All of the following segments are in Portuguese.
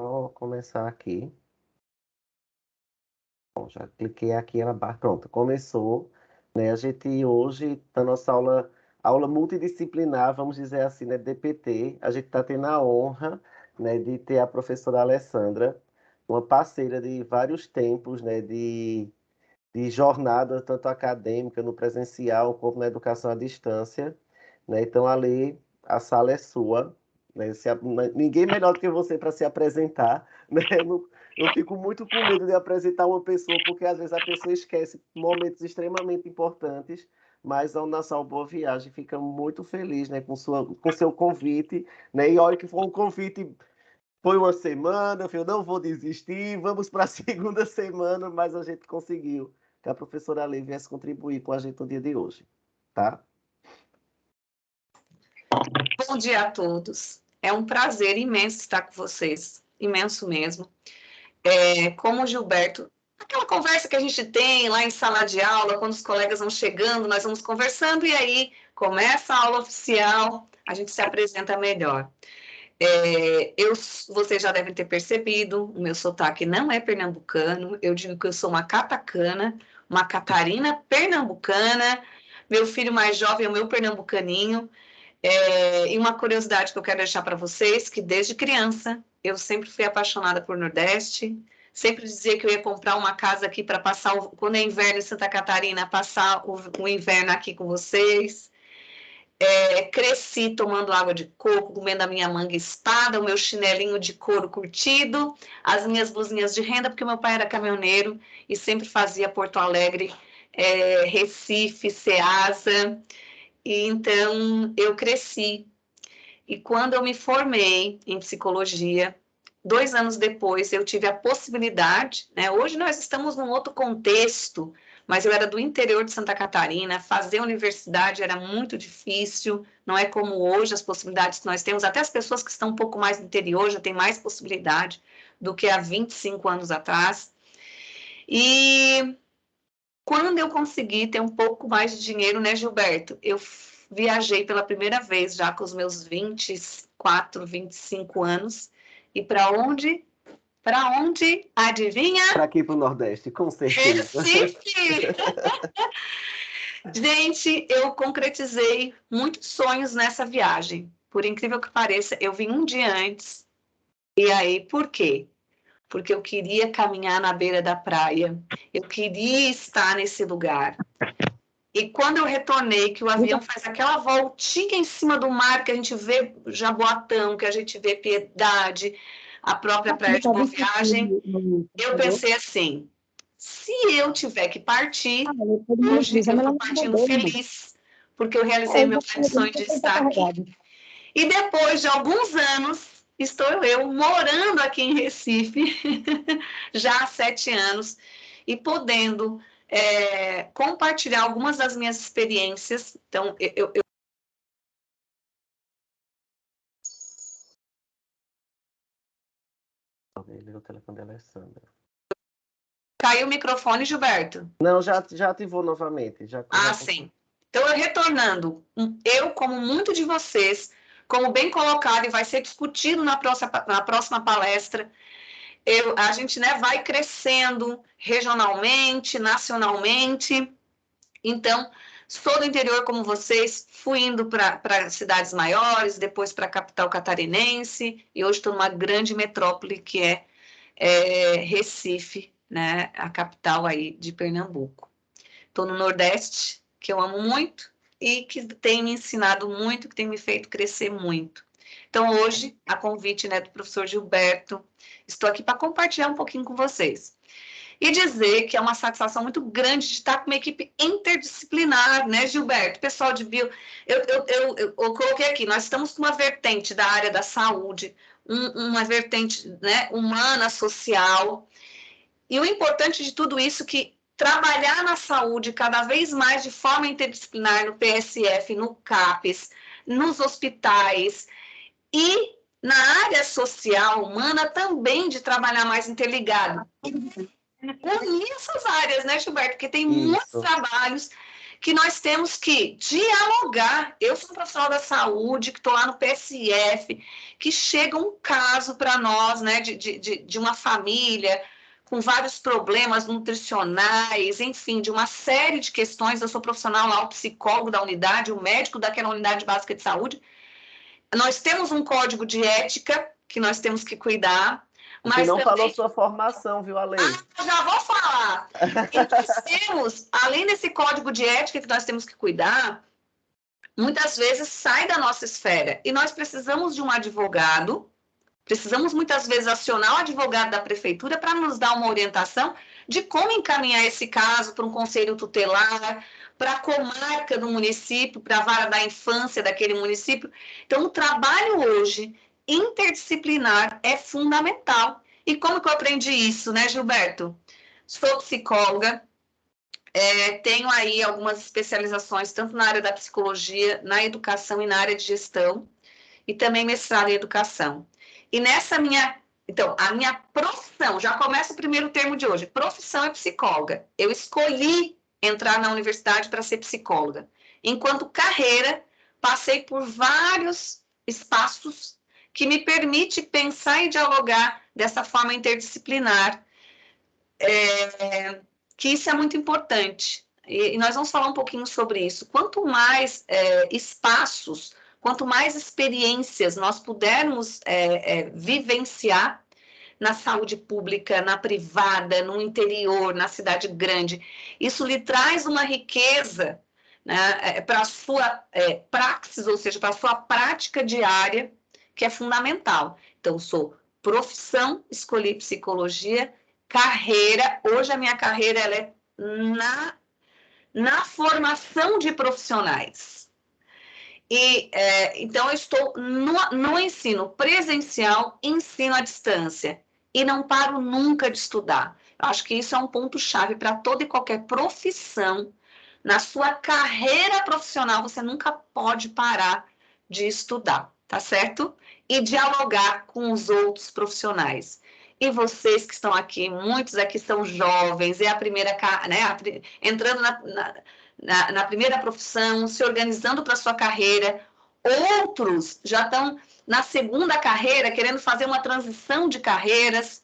Vou começar aqui. Bom, já cliquei aqui na barra. Pronto, começou. Né? A gente hoje, na nossa aula multidisciplinar, vamos dizer assim, né, DPT, a gente está tendo a honra, né, de ter a professora Alessandra, uma parceira de vários tempos, né, de jornada, tanto acadêmica, no presencial, como na educação à distância. Né? Então, ali, a sala é sua. Né? Ninguém melhor do que você para se apresentar. Né? Eu fico muito com medo de apresentar uma pessoa, porque às vezes a pessoa esquece momentos extremamente importantes, mas ao Nassau Boa Viagem fica muito feliz, né, com seu convite, né? E olha que foi um convite, foi uma semana, eu não vou desistir, vamos para a segunda semana, mas a gente conseguiu que a professora Lê viesse contribuir com a gente no dia de hoje, tá? Bom dia a todos. É um prazer imenso estar com vocês, imenso mesmo. Como o Gilberto, aquela conversa que a gente tem lá em sala de aula, quando os colegas vão chegando, nós vamos conversando e aí começa a aula oficial, a gente se apresenta melhor. Vocês já devem ter percebido, o meu sotaque não é pernambucano, eu digo que eu sou uma catacana, uma catarina pernambucana, meu filho mais jovem é o meu pernambucaninho, e uma curiosidade que eu quero deixar para vocês, que desde criança eu sempre fui apaixonada por Nordeste, sempre dizia que eu ia comprar uma casa aqui para passar, quando é inverno em Santa Catarina, passar o inverno aqui com vocês. Cresci tomando água de coco, comendo a minha manga espada, o meu chinelinho de couro curtido, as minhas blusinhas de renda, porque meu pai era caminhoneiro e sempre fazia Porto Alegre, Recife, Ceasa. E então eu cresci. E quando eu me formei em psicologia, 2 anos depois eu tive a possibilidade, né? Hoje nós estamos num outro contexto, mas eu era do interior de Santa Catarina, fazer universidade era muito difícil, não é como hoje as possibilidades que nós temos, até as pessoas que estão um pouco mais no interior já têm mais possibilidade do que há 25 anos atrás. E quando eu consegui ter um pouco mais de dinheiro, né, Gilberto? Eu viajei pela primeira vez, já com os meus 24, 25 anos. E para onde? Para onde? Adivinha? Para aqui para o Nordeste, com certeza. Recife! Gente, eu concretizei muitos sonhos nessa viagem. Por incrível que pareça, eu vim um dia antes. E aí, por quê? Porque eu queria caminhar na beira da praia. Eu queria estar nesse lugar. E quando eu retornei, que o avião faz aquela voltinha em cima do mar, que a gente vê Jaboatão, que a gente vê Piedade, a própria Praia de Boa Viagem, eu pensei assim, se eu tiver que partir, hoje eu estou partindo feliz, porque eu realizei meu grande sonho de estar aqui. E depois de alguns anos, estou eu morando aqui em Recife, já há 7 anos, e podendo compartilhar algumas das minhas experiências. Então, O telefone da Alessandra. Caiu o microfone, Gilberto? Não, já ativou novamente. Já Sim. Então, eu retornando, eu, como muito de vocês, como bem colocado, e vai ser discutido na próxima palestra, a gente, né, vai crescendo regionalmente, nacionalmente. Então, sou do interior como vocês, fui indo para cidades maiores, depois para a capital catarinense, e hoje estou numa grande metrópole que é Recife, né, a capital aí de Pernambuco. Estou no Nordeste, que eu amo muito e que tem me ensinado muito, que tem me feito crescer muito. Então, hoje, a convite, né, do professor Gilberto, estou aqui para compartilhar um pouquinho com vocês. E dizer que é uma satisfação muito grande de estar com uma equipe interdisciplinar, né, Gilberto? Pessoal de bio... Eu coloquei aqui, nós estamos com uma vertente da área da saúde, uma vertente, né, humana, social, e o importante de tudo isso é que trabalhar na saúde cada vez mais de forma interdisciplinar no PSF, no CAPES, nos hospitais e na área social humana também de trabalhar mais interligado. Unir essas áreas, né, Gilberto? Porque tem muitos trabalhos que nós temos que dialogar. Eu sou um profissional da saúde, que estou lá no PSF, que chega um caso para nós, né, de uma família com vários problemas nutricionais, enfim, de uma série de questões. Eu sou profissional lá, o psicólogo da unidade, o médico daquela unidade básica de saúde. Nós temos um código de ética que nós temos que cuidar. Você não falou sua formação, viu, Ale? Já vou falar. E nós temos, além desse código de ética que nós temos que cuidar, muitas vezes sai da nossa esfera. E nós precisamos de um advogado, precisamos muitas vezes acionar o advogado da prefeitura para nos dar uma orientação de como encaminhar esse caso para um conselho tutelar, para a comarca do município, para a vara da infância daquele município. Então, o trabalho hoje interdisciplinar é fundamental. E como que eu aprendi isso, né, Gilberto? Sou psicóloga, tenho aí algumas especializações, tanto na área da psicologia, na educação e na área de gestão, e também mestrado em educação. E nessa então, a minha profissão, já começa o primeiro termo de hoje, profissão é psicóloga. Eu escolhi entrar na universidade para ser psicóloga. Enquanto carreira, passei por vários espaços que me permite pensar e dialogar dessa forma interdisciplinar, que isso é muito importante. E nós vamos falar um pouquinho sobre isso. Quanto mais espaços, quanto mais experiências nós pudermos vivenciar na saúde pública, na privada, no interior, na cidade grande, isso lhe traz uma riqueza, né, para a sua praxis, ou seja, para a sua prática diária, que é fundamental. Então, sou profissão, escolhi psicologia, carreira, hoje a minha carreira ela é na formação de profissionais. E, então, eu estou no ensino presencial, ensino à distância, e não paro nunca de estudar. Eu acho que isso é um ponto-chave para toda e qualquer profissão. Na sua carreira profissional, você nunca pode parar de estudar, tá certo? E dialogar com os outros profissionais. E vocês que estão aqui, muitos aqui são jovens, é a primeira, né, entrando na primeira profissão, se organizando para a sua carreira. Outros já estão na segunda carreira, querendo fazer uma transição de carreiras.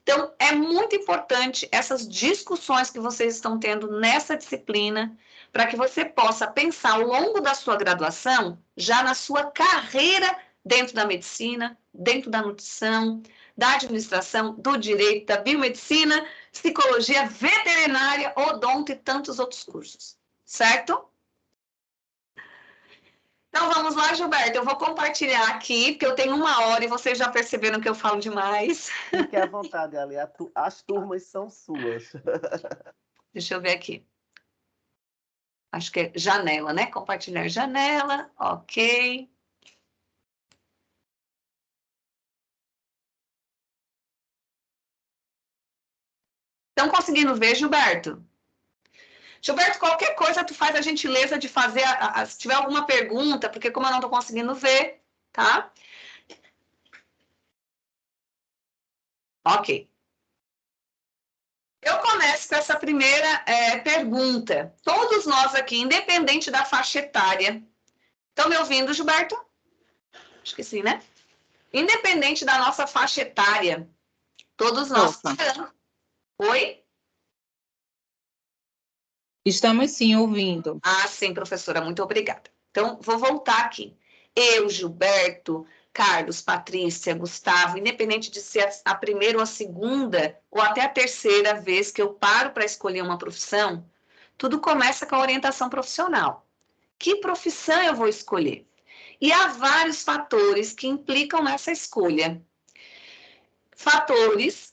Então, é muito importante essas discussões que vocês estão tendo nessa disciplina, para que você possa pensar ao longo da sua graduação, já na sua carreira dentro da medicina, dentro da nutrição, da administração, do direito, da biomedicina, psicologia, veterinária, odonto e tantos outros cursos, certo? Então, vamos lá, Gilberto, eu vou compartilhar aqui, porque eu tenho 1 hora e vocês já perceberam que eu falo demais. Fique à vontade, Ali, as turmas são suas. Deixa eu ver aqui. Acho que é janela, né? Compartilhar janela, ok. Estão conseguindo ver, Gilberto? Gilberto, qualquer coisa tu faz a gentileza de fazer, se tiver alguma pergunta, porque como eu não estou conseguindo ver, tá? Ok. Eu começo com essa primeira pergunta. Todos nós aqui, independente da faixa etária, estão me ouvindo, Gilberto? Acho que sim, né? Independente da nossa faixa etária, todos nós... Oi? Estamos sim ouvindo. Ah, sim, professora, muito obrigada. Então, vou voltar aqui. Eu, Gilberto, Carlos, Patrícia, Gustavo, independente de ser a primeira ou a segunda, ou até a terceira vez que eu paro para escolher uma profissão, tudo começa com a orientação profissional. Que profissão eu vou escolher? E há vários fatores que implicam nessa escolha. Fatores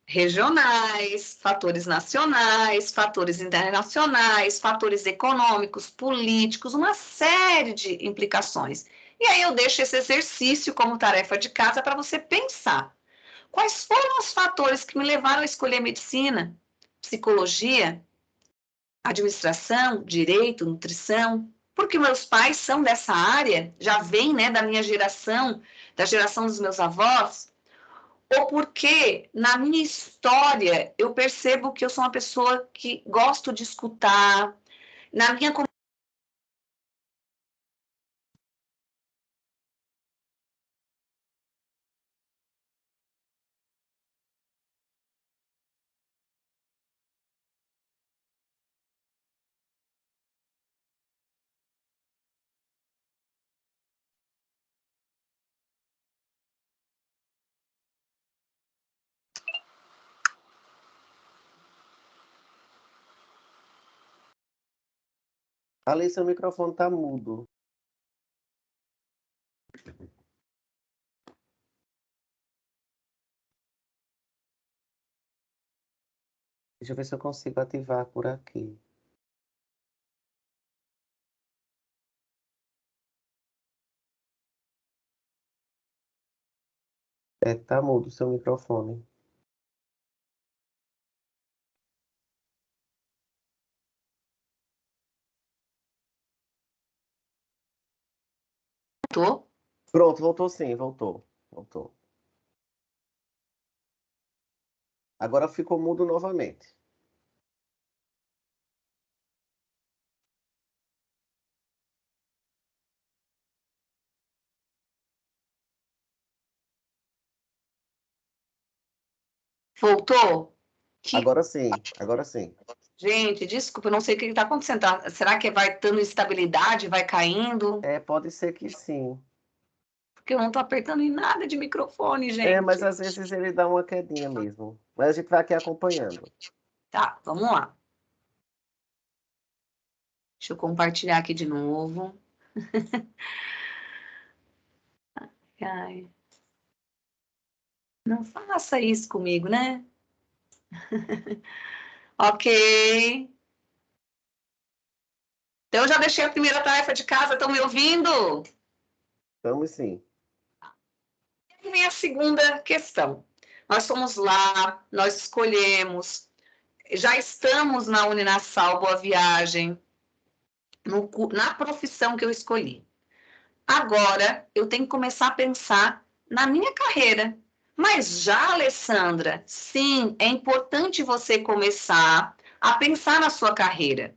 regionais, fatores nacionais, fatores internacionais, fatores econômicos, políticos, uma série de implicações. E aí eu deixo esse exercício como tarefa de casa para você pensar. Quais foram os fatores que me levaram a escolher medicina, psicologia, administração, direito, nutrição? Porque meus pais são dessa área, já vêm, né, da minha geração, da geração dos meus avós, ou porque na minha história eu percebo que eu sou uma pessoa que gosto de escutar, Na minha Ali, seu microfone tá mudo. Deixa eu ver se eu consigo ativar por aqui. Tá mudo o seu microfone. Voltou? Pronto, voltou sim, voltou. Voltou. Agora ficou mudo novamente. Voltou? Agora sim, agora sim. Gente, desculpa, eu não sei o que está acontecendo. Será que vai dando instabilidade, vai caindo? Pode ser que sim. Porque eu não estou apertando em nada de microfone, gente. Mas às vezes ele dá uma quedinha mesmo. Mas a gente vai aqui acompanhando. Tá, vamos lá. Deixa eu compartilhar aqui de novo. Ai. Não faça isso comigo, né? Ok. Então, eu já deixei a primeira tarefa de casa, estão me ouvindo? Estamos sim. E vem a segunda questão. Nós fomos lá, nós escolhemos, já estamos na Uninasal Boa Viagem, na profissão que eu escolhi. Agora, eu tenho que começar a pensar na minha carreira. Mas já, Alessandra, sim, é importante você começar a pensar na sua carreira.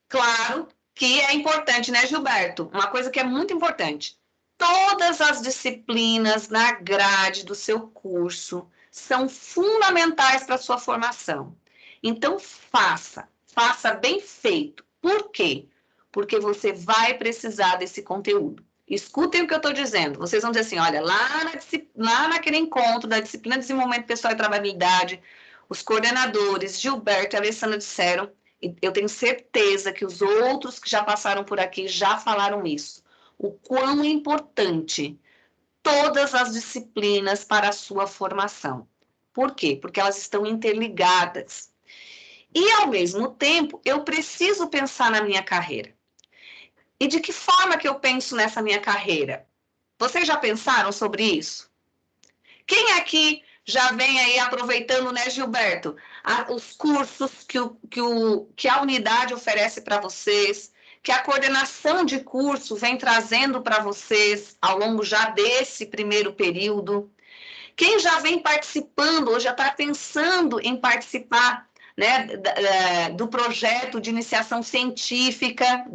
Claro que é importante, né, Gilberto? Uma coisa que é muito importante. Todas as disciplinas na grade do seu curso são fundamentais para a sua formação. Então, faça bem feito. Por quê? Porque você vai precisar desse conteúdo. Escutem o que eu estou dizendo. Vocês vão dizer assim, olha, lá naquele encontro da disciplina de desenvolvimento pessoal e trabalhabilidade, os coordenadores, Gilberto e Alessandra disseram, e eu tenho certeza que os outros que já passaram por aqui já falaram isso, o quão é importante todas as disciplinas para a sua formação. Por quê? Porque elas estão interligadas. E, ao mesmo tempo, eu preciso pensar na minha carreira. E de que forma que eu penso nessa minha carreira? Vocês já pensaram sobre isso? Quem aqui já vem aí aproveitando, né, Gilberto, os cursos que a unidade oferece para vocês, que a coordenação de curso vem trazendo para vocês ao longo já desse primeiro período? Quem já vem participando ou já está pensando em participar, né, do projeto de iniciação científica,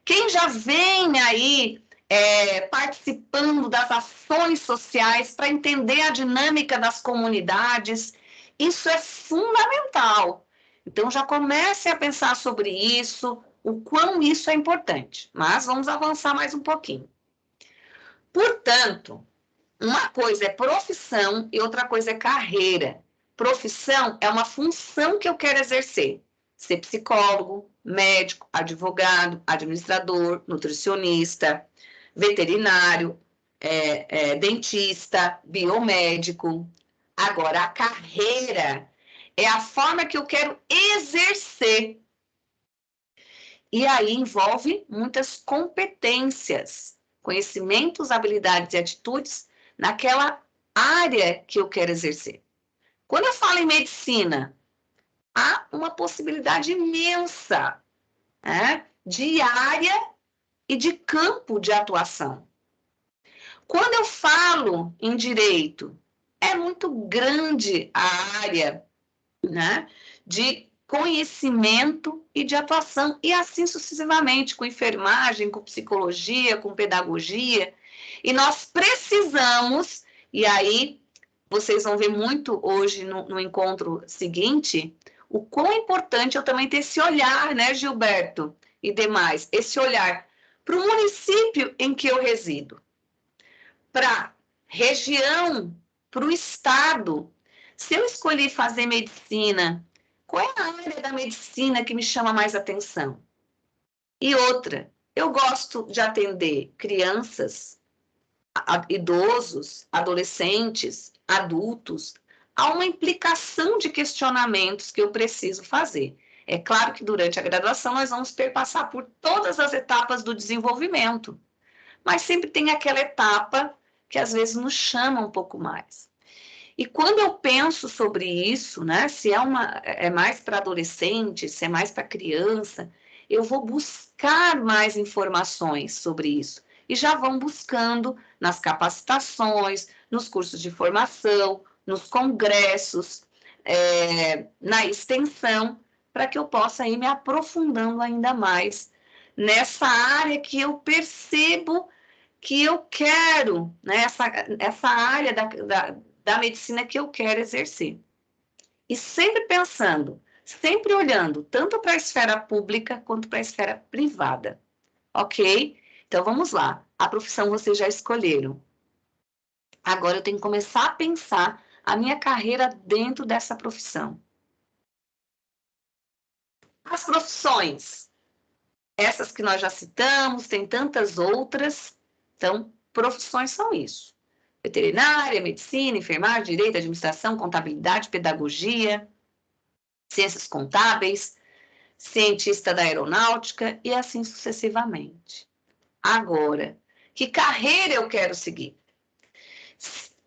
quem já vem aí participando das ações sociais para entender a dinâmica das comunidades, isso é fundamental. Então, já comece a pensar sobre isso, o quão isso é importante. Mas vamos avançar mais um pouquinho. Portanto, uma coisa é profissão e outra coisa é carreira. Profissão é uma função que eu quero exercer. Ser psicólogo, médico, advogado, administrador, nutricionista, veterinário, dentista, biomédico. Agora, a carreira é a forma que eu quero exercer. E aí envolve muitas competências, conhecimentos, habilidades e atitudes naquela área que eu quero exercer. Quando eu falo em medicina, há uma possibilidade imensa, né, de área e de campo de atuação. Quando eu falo em direito, é muito grande a área, né, de conhecimento e de atuação, e assim sucessivamente, com enfermagem, com psicologia, com pedagogia. E nós precisamos, e aí vocês vão ver muito hoje no encontro seguinte, o quão importante eu também ter esse olhar, né, Gilberto e demais, esse olhar para o município em que eu resido, para a região, para o estado. Se eu escolhi fazer medicina, qual é a área da medicina que me chama mais atenção? E outra, eu gosto de atender crianças, idosos, adolescentes, adultos. Há uma implicação de questionamentos que eu preciso fazer. É claro que durante a graduação nós vamos perpassar por todas as etapas do desenvolvimento, mas sempre tem aquela etapa que às vezes nos chama um pouco mais. E quando eu penso sobre isso, né, se é mais para adolescente, se é mais para criança, eu vou buscar mais informações sobre isso. E já vão buscando nas capacitações, nos cursos de formação, nos congressos, na extensão, para que eu possa ir me aprofundando ainda mais nessa área que eu percebo que eu quero, né, essa área da medicina que eu quero exercer. E sempre pensando, sempre olhando, tanto para a esfera pública quanto para a esfera privada. Ok? Então vamos lá. A profissão vocês já escolheram. Agora eu tenho que começar a pensar a minha carreira dentro dessa profissão. As profissões, essas que nós já citamos, tem tantas outras. Então, profissões são isso. Veterinária, medicina, enfermagem, direito, administração, contabilidade, pedagogia, ciências contábeis, cientista da aeronáutica e assim sucessivamente. Agora, que carreira eu quero seguir?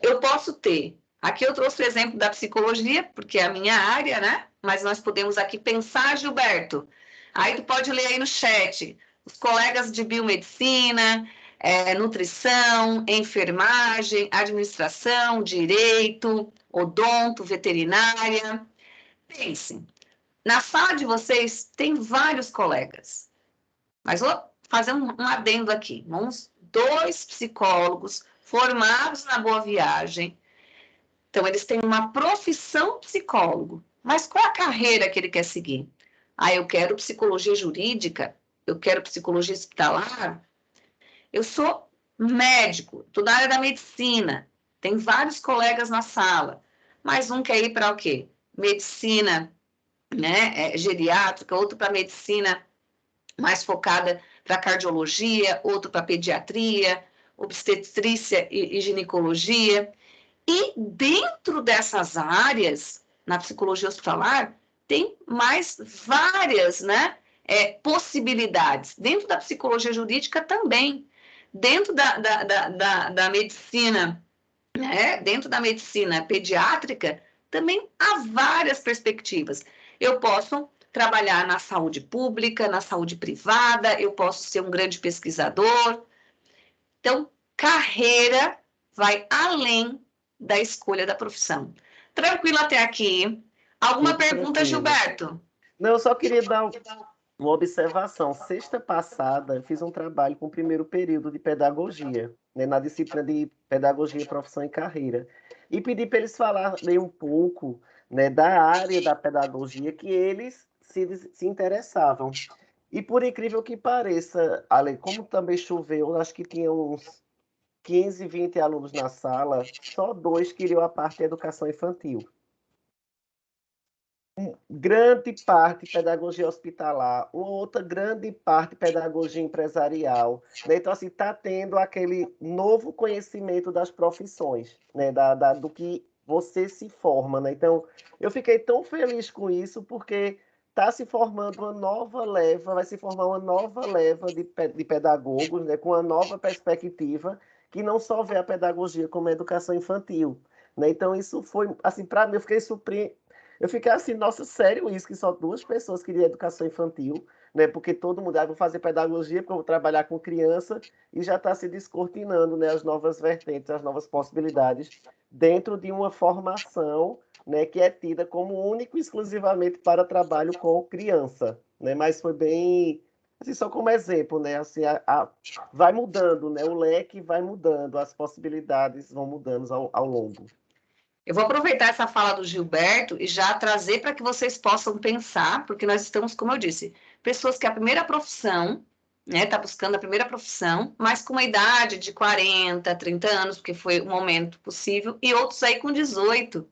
Eu posso ter, aqui eu trouxe o exemplo da psicologia, porque é a minha área, né? Mas nós podemos aqui pensar, Gilberto, aí tu pode ler aí no chat, os colegas de biomedicina, nutrição, enfermagem, administração, direito, odonto, veterinária. Pense, na sala de vocês tem vários colegas, mas vou fazer um adendo aqui. Uns 2 psicólogos formados na Boa Viagem, então eles têm uma profissão psicólogo, mas qual a carreira que ele quer seguir? Ah, eu quero psicologia jurídica, eu quero psicologia hospitalar, eu sou médico, estou na área da medicina, tem vários colegas na sala, mas um quer ir para o quê? Medicina, né, geriátrica, outro para medicina mais focada para cardiologia, outro para pediatria, obstetrícia e ginecologia. E dentro dessas áreas, na psicologia hospitalar, tem mais várias, né, possibilidades. Dentro da psicologia jurídica também. Dentro da medicina, né, dentro da medicina pediátrica, também há várias perspectivas. Eu posso trabalhar na saúde pública, na saúde privada, eu posso ser um grande pesquisador. Então, carreira vai além da escolha da profissão. Tranquilo até aqui? Alguma Muito pergunta, tranquilo. Gilberto? Não, eu só queria dar uma observação. Sexta passada, eu fiz um trabalho com o primeiro período de pedagogia, né, na disciplina de pedagogia, profissão e carreira. E pedi para eles falarem um pouco, né, da área da pedagogia que eles se interessavam. E por incrível que pareça, Ale, como também choveu, acho que tinha uns 15, 20 alunos na sala, só 2 queriam a parte de educação infantil. Grande parte pedagogia hospitalar, uma outra grande parte pedagogia empresarial, né? Então, assim, está tendo aquele novo conhecimento das profissões, né? Do que você se forma, né? Então, eu fiquei tão feliz com isso, porque está se formando uma nova leva, vai se formar uma nova leva de pedagogos, né? Com uma nova perspectiva, que não só vê a pedagogia como a educação infantil, né? Então, isso foi, assim, para mim, eu fiquei surpreendido. Eu fiquei assim, nossa, sério isso, que só 2 pessoas queriam educação infantil, né? Porque todo mundo, vou fazer pedagogia, porque eu vou trabalhar com criança, e já está se descortinando, né, as novas vertentes, as novas possibilidades, dentro de uma formação, né, que é tida como único e exclusivamente para trabalho com criança, né? Mas foi bem, assim, só como exemplo, né? Assim, vai mudando, né? O leque vai mudando, as possibilidades vão mudando ao longo. Eu vou aproveitar essa fala do Gilberto e já trazer para que vocês possam pensar, porque nós estamos, como eu disse, pessoas que a primeira profissão, né, está buscando a primeira profissão, mas com uma idade de 40, 30 anos, porque foi o momento possível, e outros aí com 18.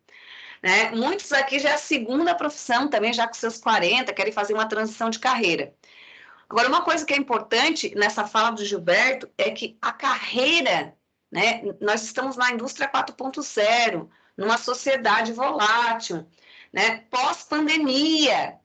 Né? Muitos aqui já é a segunda profissão também, já com seus 40, querem fazer uma transição de carreira. Agora, uma coisa que é importante nessa fala do Gilberto é que a carreira, né, nós estamos na indústria 4.0, numa sociedade volátil, né, pós-pandemia,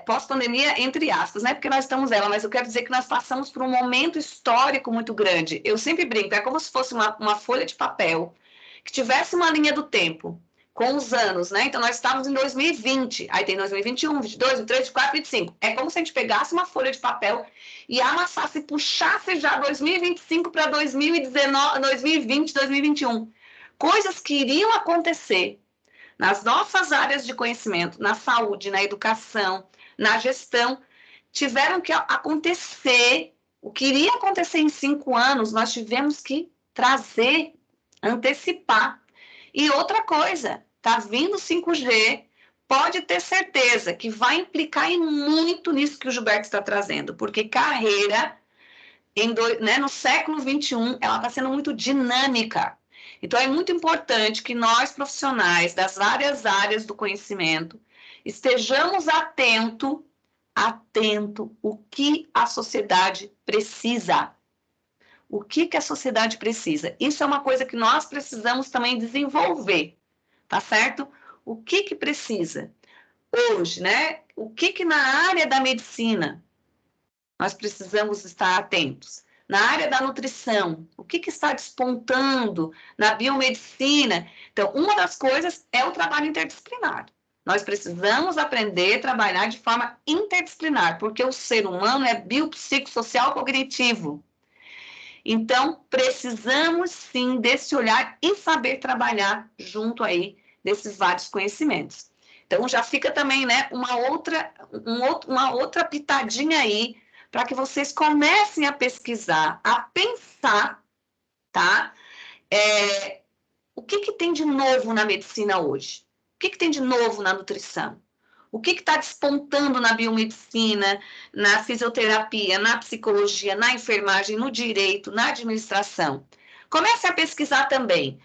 pós-pandemia, entre aspas, né? Porque nós estamos nela, mas eu quero dizer que nós passamos por um momento histórico muito grande. Eu sempre brinco, é como se fosse uma folha de papel que tivesse uma linha do tempo com os anos, né? Então nós estávamos em 2020, aí tem 2021, 22, 23, 24, 25. É como se a gente pegasse uma folha de papel e amassasse, puxasse já 2025 para 2019, 2020, 2021. Coisas que iriam acontecer nas nossas áreas de conhecimento, na saúde, na educação, na gestão, tiveram que acontecer. O que iria acontecer em 5 anos, nós tivemos que trazer, antecipar. E outra coisa, está vindo 5G, pode ter certeza que vai implicar muito nisso que o Gilberto está trazendo, porque carreira, né, no século XXI, ela está sendo muito dinâmica. Então, é muito importante que nós, profissionais das várias áreas do conhecimento, estejamos atento o que a sociedade precisa. O que a sociedade precisa? Isso é uma coisa que nós precisamos também desenvolver, tá certo? O que precisa? Hoje, né? O que na área da medicina nós precisamos estar atentos? Na área da nutrição, o que está despontando na biomedicina? Então, uma das coisas é o trabalho interdisciplinar. Nós precisamos aprender a trabalhar de forma interdisciplinar, porque o ser humano é biopsicossocial cognitivo. Então, precisamos sim desse olhar e saber trabalhar junto aí desses vários conhecimentos. Então, já fica também, né, uma outra pitadinha aí para que vocês comecem a pesquisar, a pensar, tá? O que tem de novo na medicina hoje? O que tem de novo na nutrição? O que está despontando na biomedicina, na fisioterapia, na psicologia, na enfermagem, no direito, na administração? Comece a pesquisar também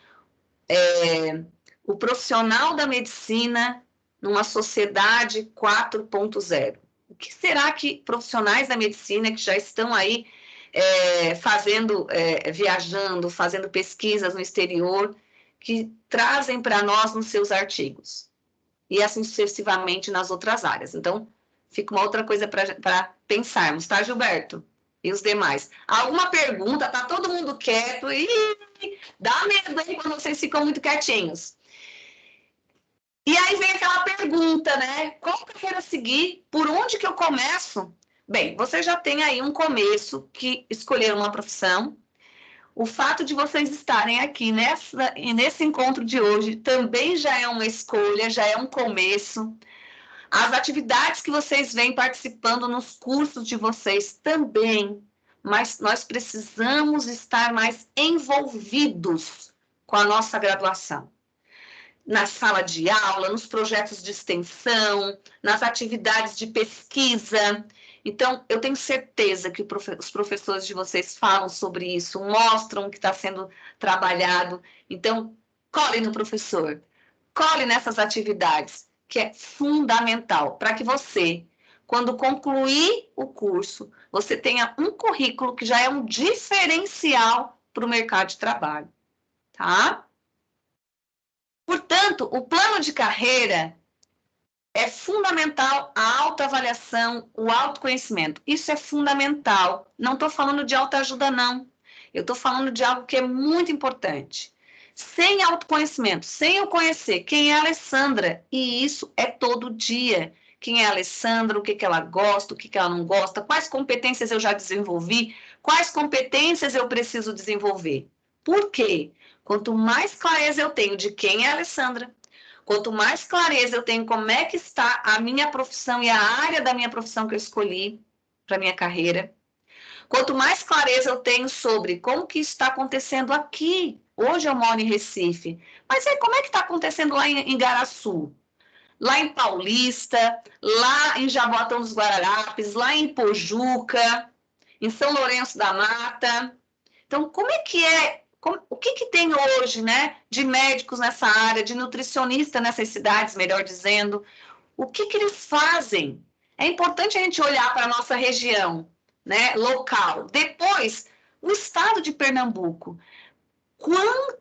o profissional da medicina numa sociedade 4.0. O que será que profissionais da medicina que já estão aí viajando, fazendo pesquisas no exterior, que trazem para nós nos seus artigos? E assim sucessivamente nas outras áreas. Então, fica uma outra coisa para pensarmos, tá, Gilberto? E os demais. Alguma pergunta? Tá todo mundo quieto? Ih, dá medo, hein, quando vocês ficam muito quietinhos. E aí vem aquela pergunta, né? Qual carreira seguir? Por onde que eu começo? Bem, você já tem aí um começo, que escolheram uma profissão. O fato de vocês estarem aqui nesse encontro de hoje também já é uma escolha, já é um começo. As atividades que vocês vêm participando nos cursos de vocês também, mas nós precisamos estar mais envolvidos com a nossa graduação. Na sala de aula, nos projetos de extensão, nas atividades de pesquisa. Então, eu tenho certeza que os professores de vocês falam sobre isso, mostram o que está sendo trabalhado. Então, cole no professor, cole nessas atividades, que é fundamental para que você, quando concluir o curso, você tenha um currículo que já é um diferencial para o mercado de trabalho, tá? Portanto, o plano de carreira é fundamental a autoavaliação, o autoconhecimento. Isso é fundamental. Não estou falando de autoajuda, não. Eu estou falando de algo que é muito importante. Sem autoconhecimento, sem eu conhecer quem é a Alessandra, e isso é todo dia. Quem é a Alessandra, o que ela gosta, o que ela não gosta, quais competências eu já desenvolvi, quais competências eu preciso desenvolver. Por quê? Quanto mais clareza eu tenho de quem é a Alessandra, Quanto mais clareza eu tenho como é que está a minha profissão e a área da minha profissão que eu escolhi para minha carreira, quanto mais clareza eu tenho sobre como que está acontecendo aqui. Hoje eu moro em Recife, mas aí como é que está acontecendo lá em Igaraçu? Lá em Paulista, lá em Jaboatão dos Guararapes, lá em Pojuca, em São Lourenço da Mata. Então, como é que é? O que, que tem hoje, né, de médicos nessa área, de nutricionista nessas cidades, melhor dizendo? O que, que eles fazem? É importante a gente olhar para a nossa região, né, local. Depois, o estado de Pernambuco.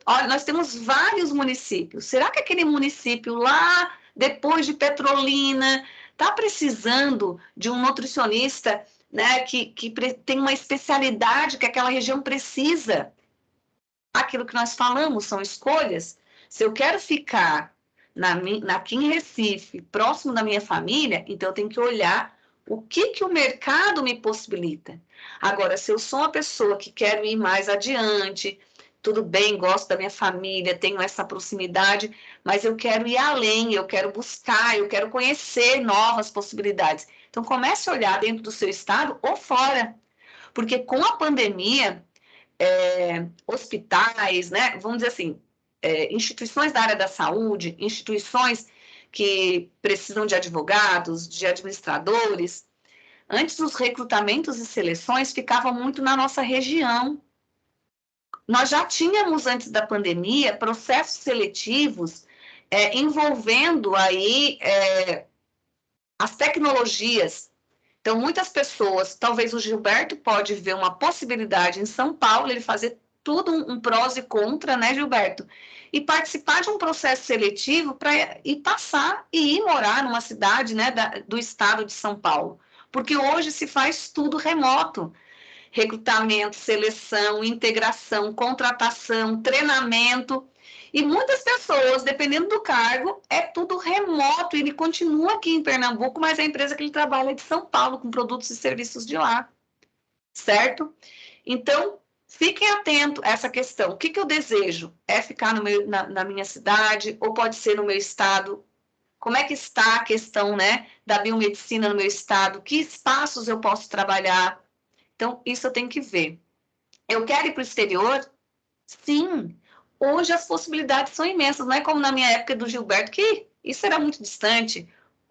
Olha, nós temos vários municípios. Será que aquele município lá, depois de Petrolina, está precisando de um nutricionista, né, que tem uma especialidade que aquela região precisa? Aquilo que nós falamos são escolhas. Se eu quero ficar aqui em Recife, próximo da minha família, então eu tenho que olhar o que, que o mercado me possibilita. Agora, se eu sou uma pessoa que quero ir mais adiante, tudo bem, gosto da minha família, tenho essa proximidade, mas eu quero ir além, eu quero buscar, eu quero conhecer novas possibilidades. Então, comece a olhar dentro do seu estado ou fora. Porque com a pandemia, hospitais, né, vamos dizer assim, instituições da área da saúde, instituições que precisam de advogados, de administradores, antes os recrutamentos e seleções ficavam muito na nossa região. Nós já tínhamos, antes da pandemia, processos seletivos envolvendo aí as tecnologias. Então, muitas pessoas, talvez o Gilberto pode ver uma possibilidade em São Paulo, ele fazer tudo um prós e contra, né, Gilberto? E participar de um processo seletivo para ir passar e ir morar numa cidade, né, do estado de São Paulo. Porque hoje se faz tudo remoto. Recrutamento, seleção, integração, contratação, treinamento. E muitas pessoas, dependendo do cargo, é tudo remoto. Ele continua aqui em Pernambuco, mas a empresa que ele trabalha é de São Paulo, com produtos e serviços de lá. Certo? Então, fiquem atentos a essa questão. O que, que eu desejo? É ficar na minha cidade ou pode ser no meu estado? Como é que está a questão, né, da biomedicina no meu estado? Que espaços eu posso trabalhar? Então, isso eu tenho que ver. Eu quero ir para o exterior? Sim. Hoje as possibilidades são imensas. Não é como na minha época do Gilberto, que isso era muito distante.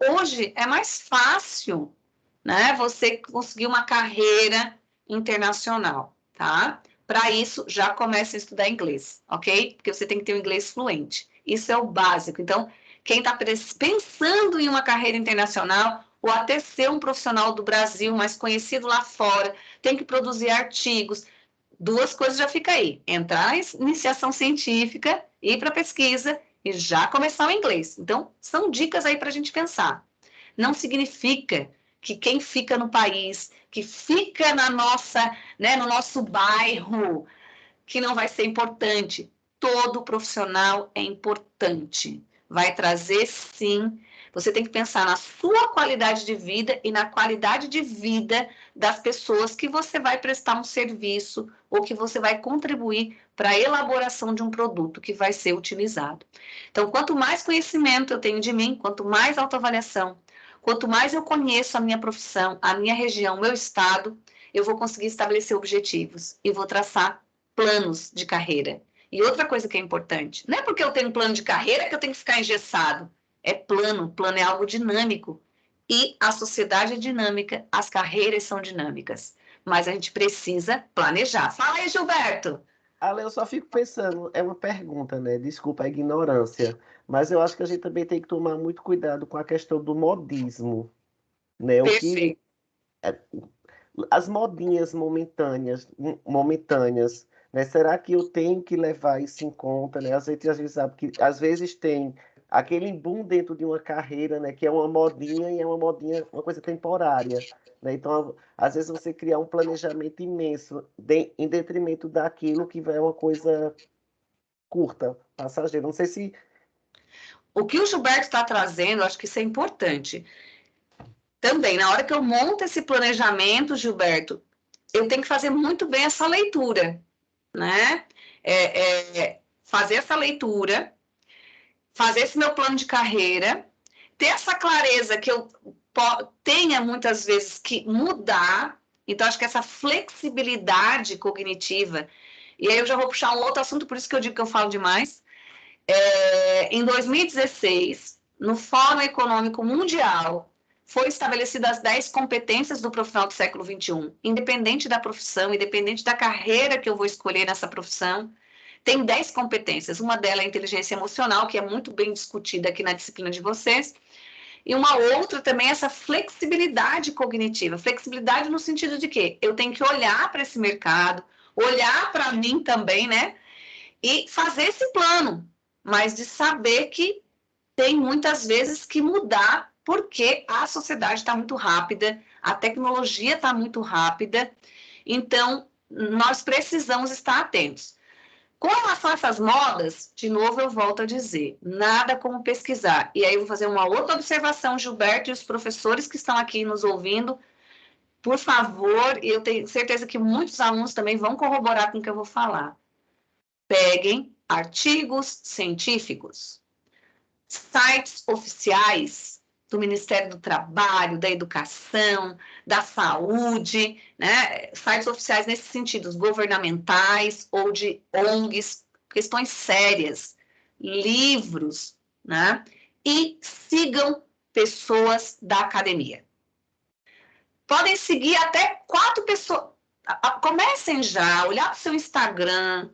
Hoje é mais fácil, né, você conseguir uma carreira internacional, tá? Para isso, já comece a estudar inglês, ok? Porque você tem que ter um inglês fluente. Isso é o básico. Então, quem está pensando em uma carreira internacional, ou até ser um profissional do Brasil, mais conhecido lá fora, tem que produzir artigos. Duas coisas já fica aí. Entrar em iniciação científica, ir para pesquisa e já começar o inglês. Então, são dicas aí para a gente pensar. Não significa que quem fica no país, que fica na nossa, né, no nosso bairro, que não vai ser importante. Todo profissional é importante. Vai trazer, sim. Você tem que pensar na sua qualidade de vida e na qualidade de vida das pessoas que você vai prestar um serviço ou que você vai contribuir para a elaboração de um produto que vai ser utilizado. Então, quanto mais conhecimento eu tenho de mim, quanto mais autoavaliação, quanto mais eu conheço a minha profissão, a minha região, o meu estado, eu vou conseguir estabelecer objetivos e vou traçar planos de carreira. E outra coisa que é importante, não é porque eu tenho um plano de carreira que eu tenho que ficar engessado. É plano é algo dinâmico. E a sociedade é dinâmica, as carreiras são dinâmicas. Mas a gente precisa planejar. Fala aí, Gilberto! Ale, eu só fico pensando, é uma pergunta, né? Desculpa a ignorância, mas eu acho que a gente também tem que tomar muito cuidado com a questão do modismo, né? O que Perfeito. as modinhas momentâneas, né? Será que eu tenho que levar isso em conta, né? A gente sabe que às vezes tem aquele boom dentro de uma carreira, né? Que é uma modinha e é uma modinha, uma coisa temporária, né? Então, às vezes você criar um planejamento imenso em detrimento daquilo que é uma coisa curta, passageira. Não sei se O que o Gilberto está trazendo, acho que isso é importante. Também, na hora que eu monto esse planejamento, Gilberto, eu tenho que fazer muito bem essa leitura, né? Fazer essa leitura, fazer esse meu plano de carreira, ter essa clareza que eu tenha muitas vezes que mudar. Então, acho que essa flexibilidade cognitiva, e aí eu já vou puxar um outro assunto, por isso que eu digo que eu falo demais. Em 2016, no Fórum Econômico Mundial, foi estabelecidas as 10 competências do profissional do século XXI, independente da profissão, independente da carreira que eu vou escolher nessa profissão, tem 10 competências. Uma delas é a inteligência emocional, que é muito bem discutida aqui na disciplina de vocês, e uma outra também é essa flexibilidade cognitiva. Flexibilidade no sentido de que eu tenho que olhar para esse mercado, olhar para mim também, né? E fazer esse plano, mas de saber que tem muitas vezes que mudar, porque a sociedade está muito rápida, a tecnologia está muito rápida, então nós precisamos estar atentos. Com relação a essas modas, de novo eu volto a dizer, nada como pesquisar. E aí eu vou fazer uma outra observação, Gilberto e os professores que estão aqui nos ouvindo, por favor, e eu tenho certeza que muitos alunos também vão corroborar com o que eu vou falar. Peguem artigos científicos, sites oficiais do Ministério do Trabalho, da Educação, da Saúde, né? Sites oficiais nesses sentidos, governamentais ou de ONGs, questões sérias, livros, né? E sigam pessoas da academia. Podem seguir até 4 pessoas. Comecem já a olhar para o seu Instagram,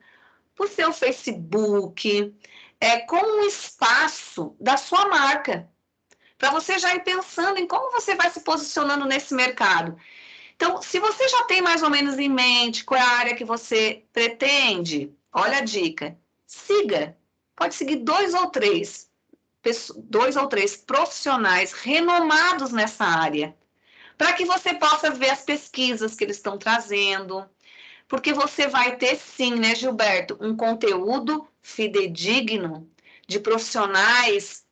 para o seu Facebook, com um espaço da sua marca, para você já ir pensando em como você vai se posicionando nesse mercado. Então, se você já tem mais ou menos em mente qual é a área que você pretende, olha a dica, siga. Pode seguir 2 ou 3 profissionais renomados nessa área, para que você possa ver as pesquisas que eles estão trazendo, porque você vai ter sim, né, Gilberto, um conteúdo fidedigno de profissionais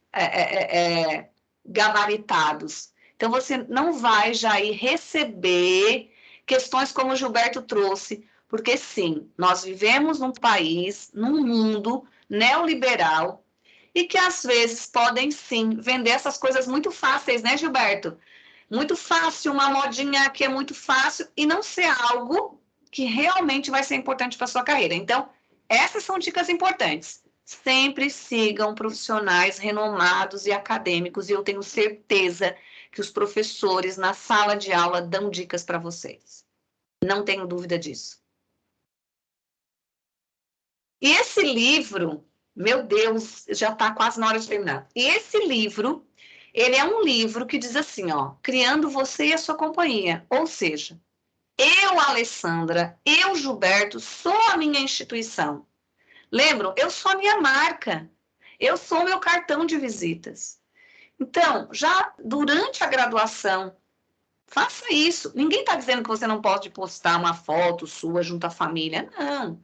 gabaritados. Então, você não vai já ir receber questões como o Gilberto trouxe, porque sim, nós vivemos num país, num mundo neoliberal, e que às vezes podem sim vender essas coisas muito fáceis, né, Gilberto? Muito fácil, uma modinha que é muito fácil, e não ser algo que realmente vai ser importante para a sua carreira. Então, essas são dicas importantes. Sempre sigam profissionais renomados e acadêmicos, e eu tenho certeza que os professores na sala de aula dão dicas para vocês. Não tenho dúvida disso. E esse livro, meu Deus, já está quase na hora de terminar. E esse livro, ele é um livro que diz assim, ó, criando você e a sua companhia. Ou seja, eu, Alessandra, eu, Gilberto, sou a minha instituição. Lembram? Eu sou a minha marca. Eu sou o meu cartão de visitas. Então, já durante a graduação, faça isso. Ninguém está dizendo que você não pode postar uma foto sua junto à família. Não.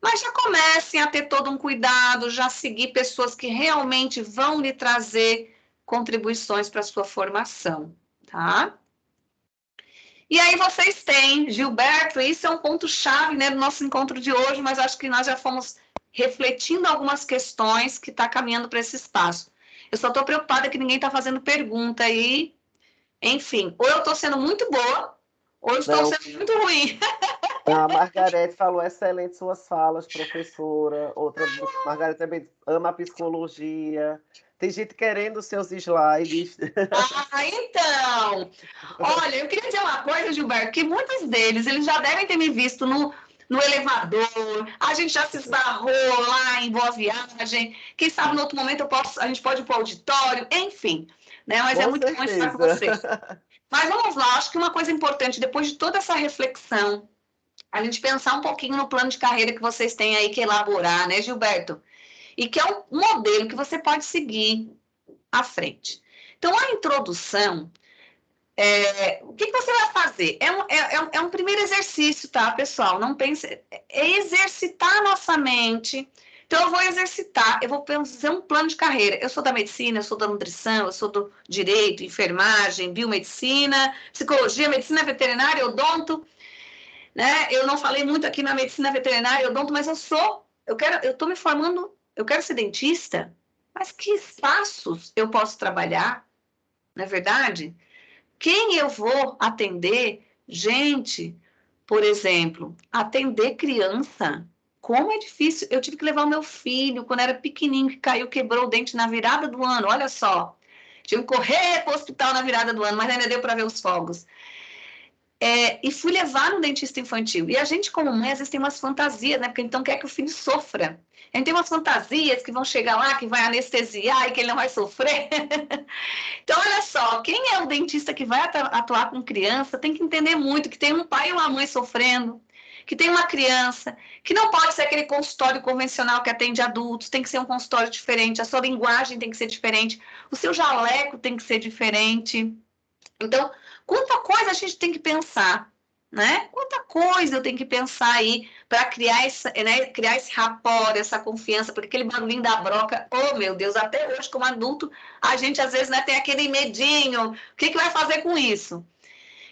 Mas já comecem a ter todo um cuidado, já seguir pessoas que realmente vão lhe trazer contribuições para a sua formação, tá? E aí vocês têm, Gilberto, isso é um ponto-chave, né, do nosso encontro de hoje, mas acho que nós já fomos refletindo algumas questões que está caminhando para esse espaço. Eu só estou preocupada que ninguém está fazendo pergunta aí. Enfim, ou eu estou sendo muito boa, ou eu estou sendo muito ruim. A Margarete falou, excelente suas falas, professora. Outra, Margarete também ama a psicologia. Tem gente querendo seus slides. Então, olha, eu queria dizer uma coisa, Gilberto, que muitos deles, eles já devem ter me visto no elevador, a gente já se esbarrou lá em Boa Viagem, quem sabe no outro momento a gente pode ir para o auditório, enfim, né? Mas Com é muito bom estar com vocês. Mas vamos lá, acho que uma coisa importante, depois de toda essa reflexão, a gente pensar um pouquinho no plano de carreira que vocês têm aí que elaborar, né, Gilberto? E que é um modelo que você pode seguir à frente. Então, a introdução, o que você vai fazer? É um primeiro exercício, tá, pessoal? Não pense... É exercitar a nossa mente. Então, eu vou exercitar, eu vou fazer um plano de carreira. Eu sou da medicina, eu sou da nutrição, eu sou do direito, enfermagem, biomedicina, psicologia, medicina veterinária, odonto, né? Eu não falei muito aqui na medicina veterinária, odonto, mas eu estou me formando, eu quero ser dentista. Mas que espaços eu posso trabalhar, não é verdade? Quem eu vou atender? Gente, por exemplo, atender criança. Como é difícil. Eu tive que levar o meu filho, quando era pequenininho, que caiu, quebrou o dente na virada do ano. Olha só. Tive que correr para o hospital na virada do ano, mas ainda deu para ver os fogos. E fui levar no dentista infantil. E a gente, como mãe, às vezes tem umas fantasias, né? Porque então quer que o filho sofra. A gente tem umas fantasias que vão chegar lá, que vai anestesiar e que ele não vai sofrer. Então, olha só, quem é o dentista que vai atuar com criança tem que entender muito que tem um pai e uma mãe sofrendo, que tem uma criança, que não pode ser aquele consultório convencional que atende adultos, tem que ser um consultório diferente, a sua linguagem tem que ser diferente, o seu jaleco tem que ser diferente. Então, quanta coisa a gente tem que pensar, né? Quanta coisa eu tenho que pensar aí para criar esse rapport, essa confiança, porque aquele barulhinho da broca, oh meu Deus, até hoje como adulto, a gente às vezes, né, tem aquele medinho, o que vai fazer com isso?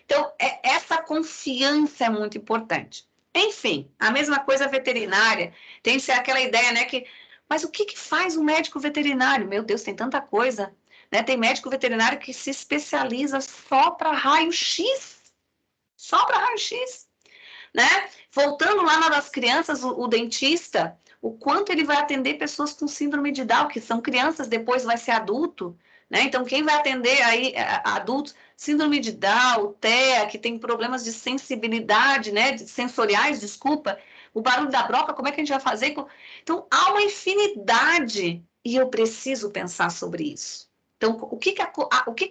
Então, essa confiança é muito importante. Enfim, a mesma coisa veterinária, tem que ser aquela ideia, né, mas o que faz um médico veterinário? Meu Deus, tem tanta coisa, né? Tem médico veterinário que se especializa só para raio-x, só para raio-x, né? Voltando lá na das crianças, o dentista, o quanto ele vai atender pessoas com síndrome de Down, que são crianças, depois vai ser adulto, né? Então, quem vai atender aí adultos, síndrome de Down, TEA, que tem problemas de sensibilidade, né? Sensoriais, desculpa, o barulho da broca, como é que a gente vai fazer? Então, há uma infinidade e eu preciso pensar sobre isso. Então, o que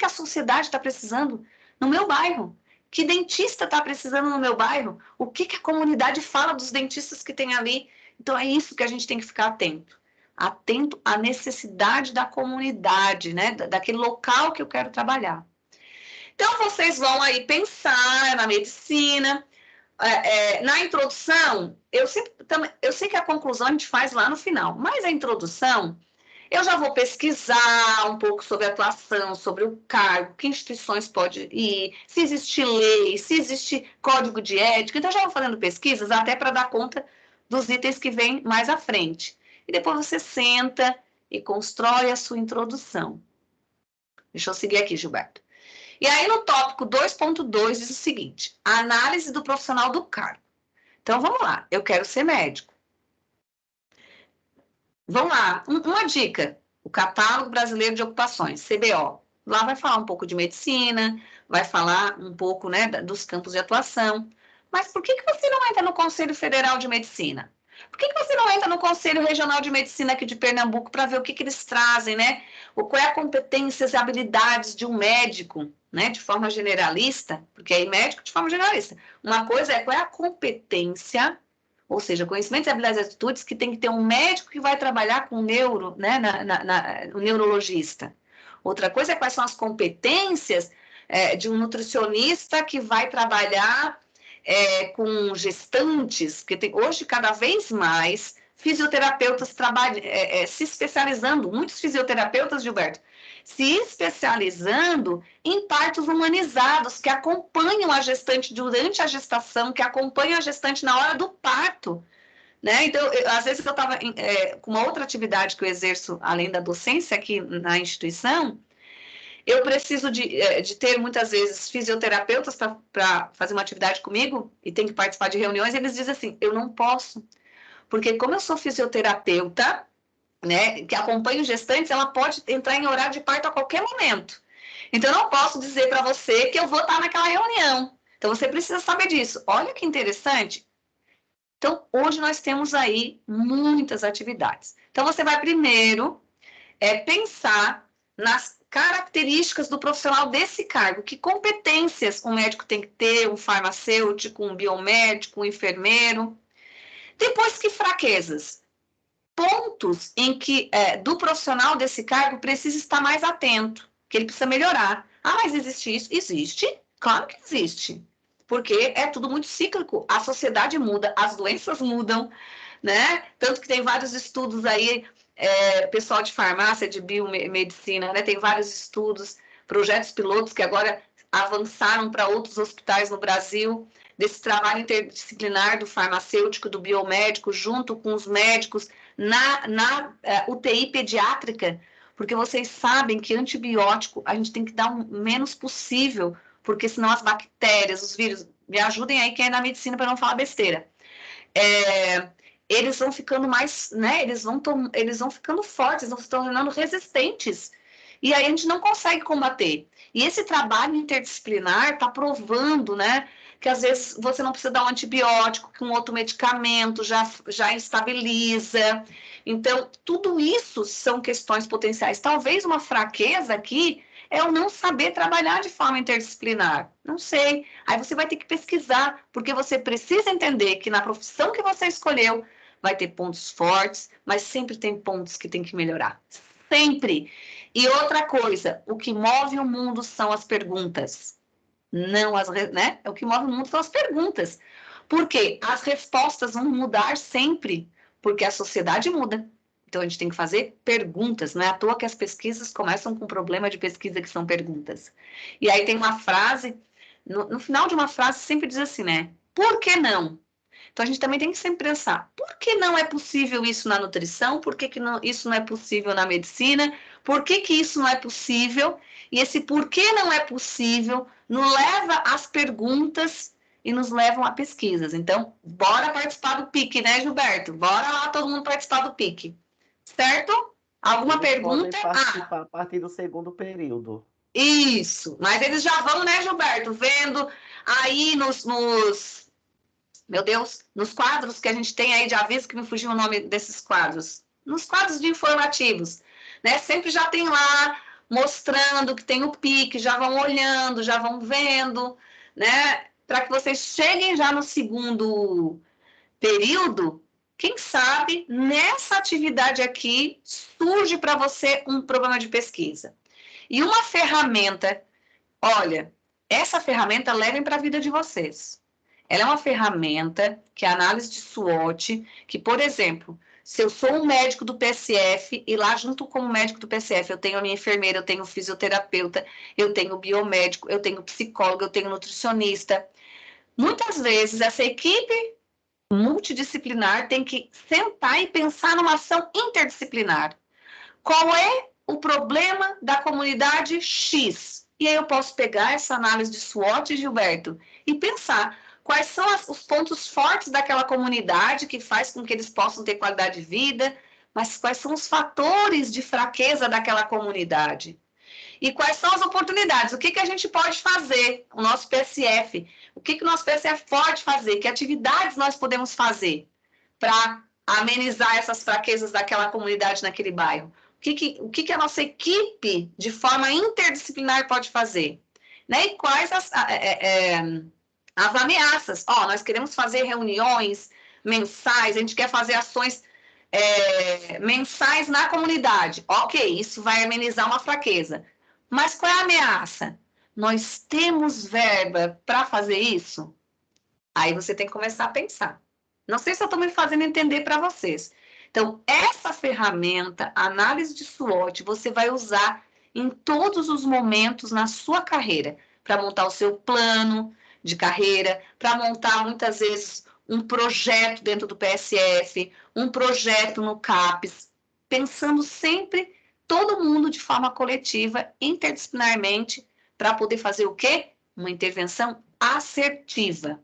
a sociedade está precisando no meu bairro? Que dentista está precisando no meu bairro? O que a comunidade fala dos dentistas que tem ali? Então, é isso que a gente tem que ficar atento. Atento à necessidade da comunidade, né? Daquele local que eu quero trabalhar. Então, vocês vão aí pensar na medicina. Na introdução, eu sei que a conclusão a gente faz lá no final, mas a introdução, eu já vou pesquisar um pouco sobre a atuação, sobre o cargo, que instituições pode ir, se existe lei, se existe código de ética. Então, eu já vou fazendo pesquisas até para dar conta dos itens que vêm mais à frente. E depois você senta e constrói a sua introdução. Deixa eu seguir aqui, Gilberto. E aí, no tópico 2.2, diz o seguinte: a análise do profissional do cargo. Então, vamos lá. Eu quero ser médico. Vamos lá. Uma dica. O Catálogo Brasileiro de Ocupações, CBO. Lá vai falar um pouco de medicina, vai falar um pouco, né, dos campos de atuação. Mas por que você não entra no Conselho Federal de Medicina? Por que você não entra no Conselho Regional de Medicina aqui de Pernambuco para ver o que eles trazem, né? Qual é a competências e habilidades de um médico, né, de forma generalista? Porque aí médico de forma generalista. Uma coisa é qual é a competência, ou seja, conhecimentos, habilidades e atitudes que tem que ter um médico que vai trabalhar com neuro, né, o neurologista. Outra coisa é quais são as competências de um nutricionista que vai trabalhar com gestantes, que tem hoje cada vez mais fisioterapeutas se especializando, muitos fisioterapeutas, Gilberto, se especializando em partos humanizados, que acompanham a gestante durante a gestação, que acompanham a gestante na hora do parto, né? Então, às vezes eu estava com uma outra atividade que eu exerço, além da docência aqui na instituição, eu preciso de ter, muitas vezes, fisioterapeutas para fazer uma atividade comigo e tem que participar de reuniões, e eles dizem assim, eu não posso, porque como eu sou fisioterapeuta, né, que acompanha os gestantes, ela pode entrar em horário de parto a qualquer momento. Então, eu não posso dizer para você que eu vou estar naquela reunião. Então, você precisa saber disso. Olha que interessante. Então, hoje nós temos aí muitas atividades. Então, você vai primeiro pensar nas características do profissional desse cargo. Que competências um médico tem que ter, um farmacêutico, um biomédico, um enfermeiro. Depois, que fraquezas? Pontos em que do profissional desse cargo precisa estar mais atento, que ele precisa melhorar. Ah, mas existe isso? Existe? Claro que existe. Porque é tudo muito cíclico. A sociedade muda, as doenças mudam, né? Tanto que tem vários estudos aí, pessoal de farmácia, de biomedicina, né? Tem vários estudos, projetos pilotos que agora avançaram para outros hospitais no Brasil, desse trabalho interdisciplinar do farmacêutico, do biomédico, junto com os médicos na UTI pediátrica, porque vocês sabem que antibiótico a gente tem que dar o menos possível, porque senão as bactérias, os vírus, me ajudem aí quem é da medicina para não falar besteira. Eles vão ficando mais, né? Eles vão ficando fortes, eles vão se tornando resistentes. E aí a gente não consegue combater. E esse trabalho interdisciplinar está provando, né, que às vezes você não precisa dar um antibiótico, que um outro medicamento já estabiliza. Então, tudo isso são questões potenciais. Talvez uma fraqueza aqui é o não saber trabalhar de forma interdisciplinar. Não sei. Aí você vai ter que pesquisar, porque você precisa entender que na profissão que você escolheu vai ter pontos fortes, mas sempre tem pontos que tem que melhorar. Sempre. E outra coisa, o que move o mundo são as perguntas. Não as, né? O que move o mundo são as perguntas. Porque as respostas vão mudar sempre, porque a sociedade muda. Então, a gente tem que fazer perguntas. Não é à toa que as pesquisas começam com problema de pesquisa, que são perguntas. E aí tem uma frase, no final de uma frase sempre diz assim, né? Por que não? Então, a gente também tem que sempre pensar, por que não é possível isso na nutrição? Por que isso não é possível na medicina? Por que isso não é possível? E esse porquê não é possível nos leva às perguntas e nos levam a pesquisas. Então, bora participar do PIC, né, Gilberto? Bora lá todo mundo participar do PIC. Certo? Alguma Eles pergunta? podem participar a partir do segundo período. Isso. Mas eles já vão, né, Gilberto? Vendo aí meu Deus, nos quadros que a gente tem aí de aviso, que me fugiu o nome desses quadros, nos quadros de informativos, né? Sempre já tem lá, mostrando que tem o PIC, já vão olhando, já vão vendo, né? Para que vocês cheguem já no segundo período, quem sabe, nessa atividade aqui, surge para você um problema de pesquisa. E uma ferramenta, olha, essa ferramenta levem para a vida de vocês. Ela é uma ferramenta que é a análise de SWOT, que, por exemplo, se eu sou um médico do PSF e lá junto com o médico do PSF eu tenho a minha enfermeira, eu tenho o fisioterapeuta, eu tenho o biomédico, eu tenho o psicólogo, eu tenho o nutricionista. Muitas vezes essa equipe multidisciplinar tem que sentar e pensar numa ação interdisciplinar. Qual é o problema da comunidade X? E aí eu posso pegar essa análise de SWOT, Gilberto, e pensar quais são os pontos fortes daquela comunidade que faz com que eles possam ter qualidade de vida, mas quais são os fatores de fraqueza daquela comunidade. E quais são as oportunidades? O que a gente pode fazer? O nosso PSF. O que o nosso PSF pode fazer? Que atividades nós podemos fazer para amenizar essas fraquezas daquela comunidade naquele bairro? O que a nossa equipe, de forma interdisciplinar, pode fazer? Né? E quais as ameaças? Nós queremos fazer reuniões mensais, a gente quer fazer ações mensais na comunidade. Ok, isso vai amenizar uma fraqueza. Mas qual é a ameaça? Nós temos verba para fazer isso? Aí você tem que começar a pensar. Não sei se eu estou me fazendo entender para vocês. Então, essa ferramenta, análise de SWOT, você vai usar em todos os momentos na sua carreira, para montar o seu plano de carreira, para montar, muitas vezes, um projeto dentro do PSF, um projeto no CAPES, pensando sempre todo mundo de forma coletiva, interdisciplinarmente, para poder fazer o quê? Uma intervenção assertiva.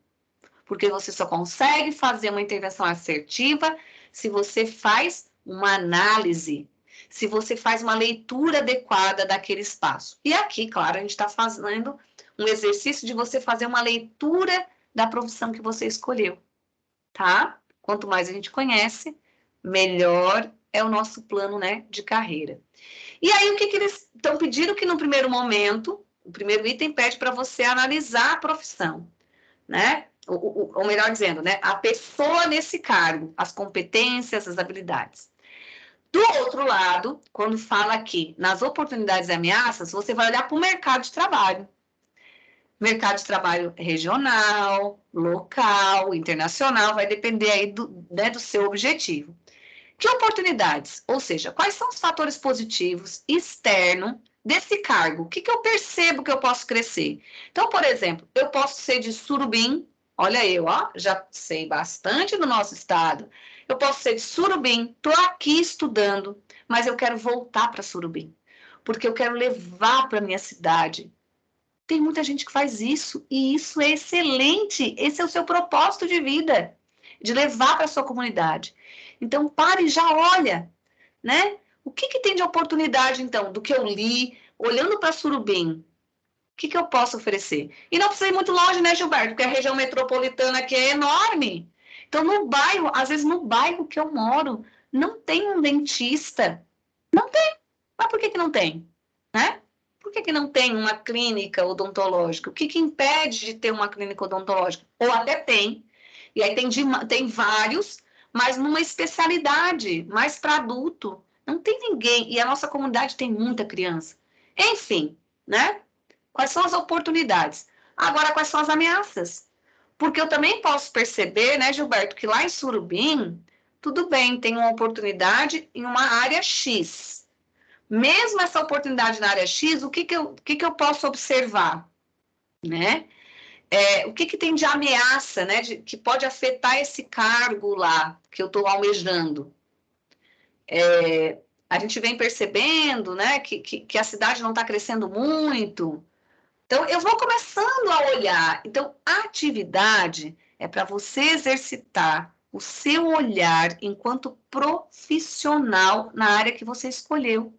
Porque você só consegue fazer uma intervenção assertiva se você faz uma análise, se você faz uma leitura adequada daquele espaço. E aqui, claro, a gente está fazendo um exercício de você fazer uma leitura da profissão que você escolheu, tá? Quanto mais a gente conhece, melhor é o nosso plano, né, de carreira. E aí, o que eles estão pedindo? Que no primeiro momento, o primeiro item pede para você analisar a profissão, né? Ou melhor dizendo, né? A pessoa nesse cargo, as competências, as habilidades. Do outro lado, quando fala aqui nas oportunidades e ameaças, você vai olhar para o mercado de trabalho. Mercado de trabalho regional, local, internacional, vai depender aí do seu objetivo. Que oportunidades? Ou seja, quais são os fatores positivos externos desse cargo? O que eu percebo que eu posso crescer? Então, por exemplo, eu posso ser de Surubim Olha eu, ó, já sei bastante do nosso estado. Eu posso ser de Surubim, estou aqui estudando, mas eu quero voltar para Surubim, porque eu quero levar para minha cidade. Tem muita gente que faz isso, e isso é excelente. Esse é o seu propósito de vida, de levar para a sua comunidade. Então, pare e já olha, né? O que que tem de oportunidade, então, do que eu li, olhando para Surubim? O que que eu posso oferecer? E não precisa ir muito longe, né, Gilberto? Porque a região metropolitana aqui é enorme. Então, no bairro, às vezes no bairro que eu moro, não tem um dentista. Não tem. Mas por que que não tem? Né? Por que que não tem uma clínica odontológica? O que que impede de ter uma clínica odontológica? Ou até tem, e aí tem vários, mas numa especialidade, mais para adulto. Não tem ninguém, e a nossa comunidade tem muita criança. Enfim, né? Quais são as oportunidades? Agora, quais são as ameaças? Porque eu também posso perceber, né, Gilberto, que lá em Surubim, tudo bem, tem uma oportunidade em uma área X. Mesmo essa oportunidade na área X, o que que eu posso observar? Né? O que tem de ameaça, né, que pode afetar esse cargo lá que eu estou almejando? A gente vem percebendo, né, que a cidade não está crescendo muito. Então, eu vou começando a olhar. Então, a atividade é para você exercitar o seu olhar enquanto profissional na área que você escolheu.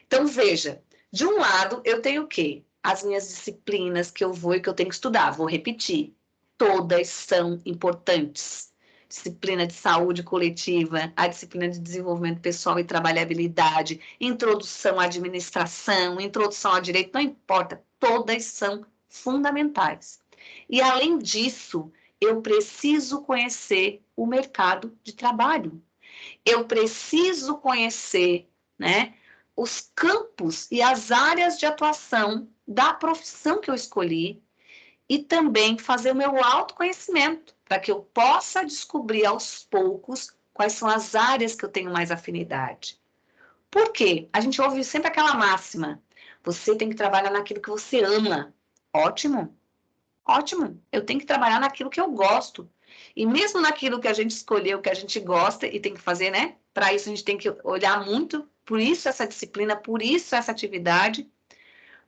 Então, veja, de um lado, eu tenho o quê? As minhas disciplinas que eu vou e que eu tenho que estudar. Vou repetir. Todas são importantes. Disciplina de saúde coletiva, a disciplina de desenvolvimento pessoal e trabalhabilidade, introdução à administração, introdução ao direito, não importa, todas são fundamentais. E, além disso, eu preciso conhecer o mercado de trabalho. Eu preciso conhecer, né, os campos e as áreas de atuação da profissão que eu escolhi e também fazer o meu autoconhecimento, para que eu possa descobrir aos poucos quais são as áreas que eu tenho mais afinidade. Por quê? A gente ouve sempre aquela máxima: você tem que trabalhar naquilo que você ama. Ótimo, ótimo. Eu tenho que trabalhar naquilo que eu gosto. E mesmo naquilo que a gente escolheu, que a gente gosta e tem que fazer, né? Para isso a gente tem que olhar muito, por isso essa disciplina, por isso essa atividade.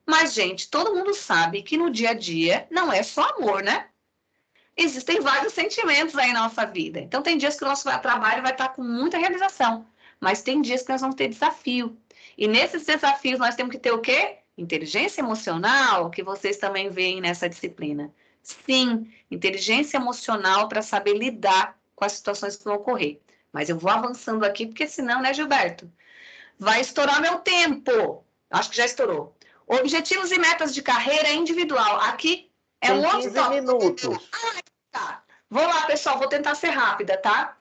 Mas, gente, todo mundo sabe que no dia a dia não é só amor, né? Existem vários sentimentos aí na nossa vida. Então, tem dias que o nosso trabalho vai estar com muita realização, mas tem dias que nós vamos ter desafio. E nesses desafios nós temos que ter o quê? Inteligência emocional, que vocês também veem nessa disciplina. Sim, inteligência emocional para saber lidar com as situações que vão ocorrer. Mas eu vou avançando aqui, porque senão, né, Gilberto? Vai estourar meu tempo. Acho que já estourou. Objetivos e metas de carreira individual. Aqui é um Tem outro 15 tópico. minutos. Tá. Vou lá, pessoal, vou tentar ser rápida, tá?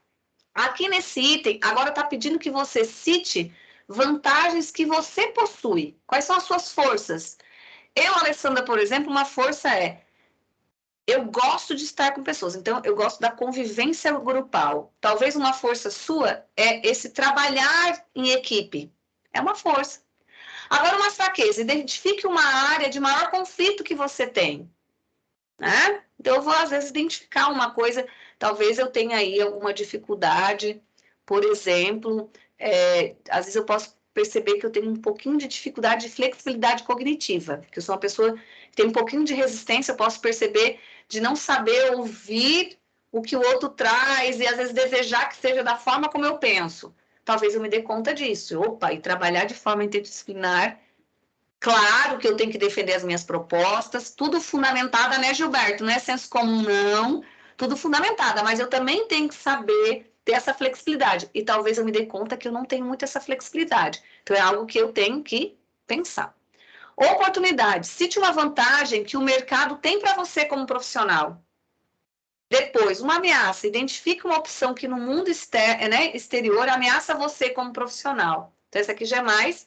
Aqui nesse item, agora está pedindo que você cite vantagens que você possui. Quais são as suas forças? Eu, Alessandra, por exemplo, uma força é: eu gosto de estar com pessoas, então eu gosto da convivência grupal. Talvez uma força sua é esse trabalhar em equipe. É uma força. Agora, uma fraqueza: identifique uma área de maior conflito que você tem. Né? Então, eu vou, às vezes, identificar uma coisa, talvez eu tenha aí alguma dificuldade, por exemplo, às vezes eu posso perceber que eu tenho um pouquinho de dificuldade de flexibilidade cognitiva, que eu sou uma pessoa que tem um pouquinho de resistência, eu posso perceber de não saber ouvir o que o outro traz e, às vezes, desejar que seja da forma como eu penso. Talvez eu me dê conta disso. Opa, e trabalhar de forma interdisciplinar. Claro que eu tenho que defender as minhas propostas, tudo fundamentada, né, Gilberto? Não é senso comum, não. Tudo fundamentada, mas eu também tenho que saber ter essa flexibilidade. E talvez eu me dê conta que eu não tenho muito essa flexibilidade. Então, é algo que eu tenho que pensar. Oportunidade. Cite uma vantagem que o mercado tem para você como profissional. Depois, uma ameaça. Identifique uma opção que no mundo exterior ameaça você como profissional. Então, esse aqui já é mais.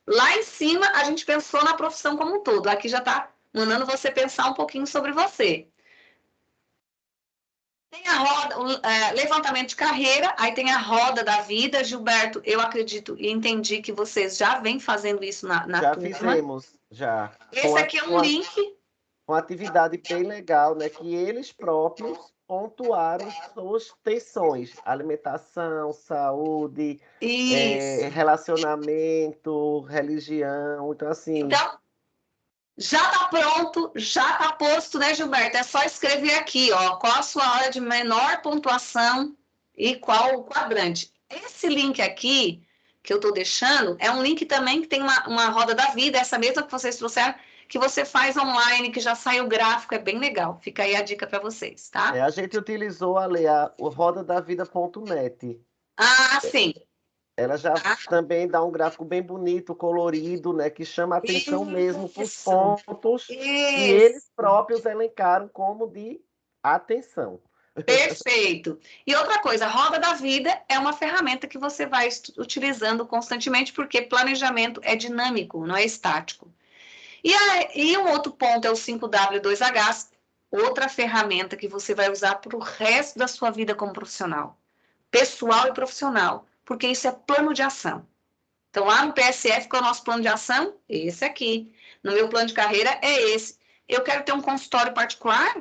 Lá em cima, a gente pensou na profissão como um todo. Aqui já está mandando você pensar um pouquinho sobre você. Tem a roda, levantamento de carreira, aí tem a roda da vida. Gilberto, eu acredito e entendi que vocês já vêm fazendo isso na Já turma. fizemos, já. Esse aqui é um link. uma atividade bem legal, né? Que eles próprios pontuaram suas tensões, alimentação, saúde, Isso. relacionamento, religião. Então, assim, Então, já está pronto, já está posto, né, Gilberto? É só escrever aqui, ó, qual a sua hora de menor pontuação e qual o quadrante. Esse link aqui, que eu estou deixando, é um link também que tem uma roda da vida, essa mesma que vocês trouxeram, que você faz online, que já sai o gráfico, é bem legal. Fica aí a dica para vocês, tá? a gente utilizou o rodadavida.net. Ah, sim. Ela já Tá? também dá um gráfico bem bonito, colorido, né? Que chama a atenção mesmo para os Isso. pontos que eles Isso. próprios elencaram como de atenção. Perfeito. E outra coisa, a roda da vida é uma ferramenta que você vai utilizando constantemente, porque planejamento é dinâmico, não é estático. E um outro ponto é o 5W2H, outra ferramenta que você vai usar para o resto da sua vida como profissional, pessoal e profissional, porque isso é plano de ação. Então, lá no PSF, qual é o nosso plano de ação? Esse aqui. No meu plano de carreira é esse. Eu quero ter um consultório particular?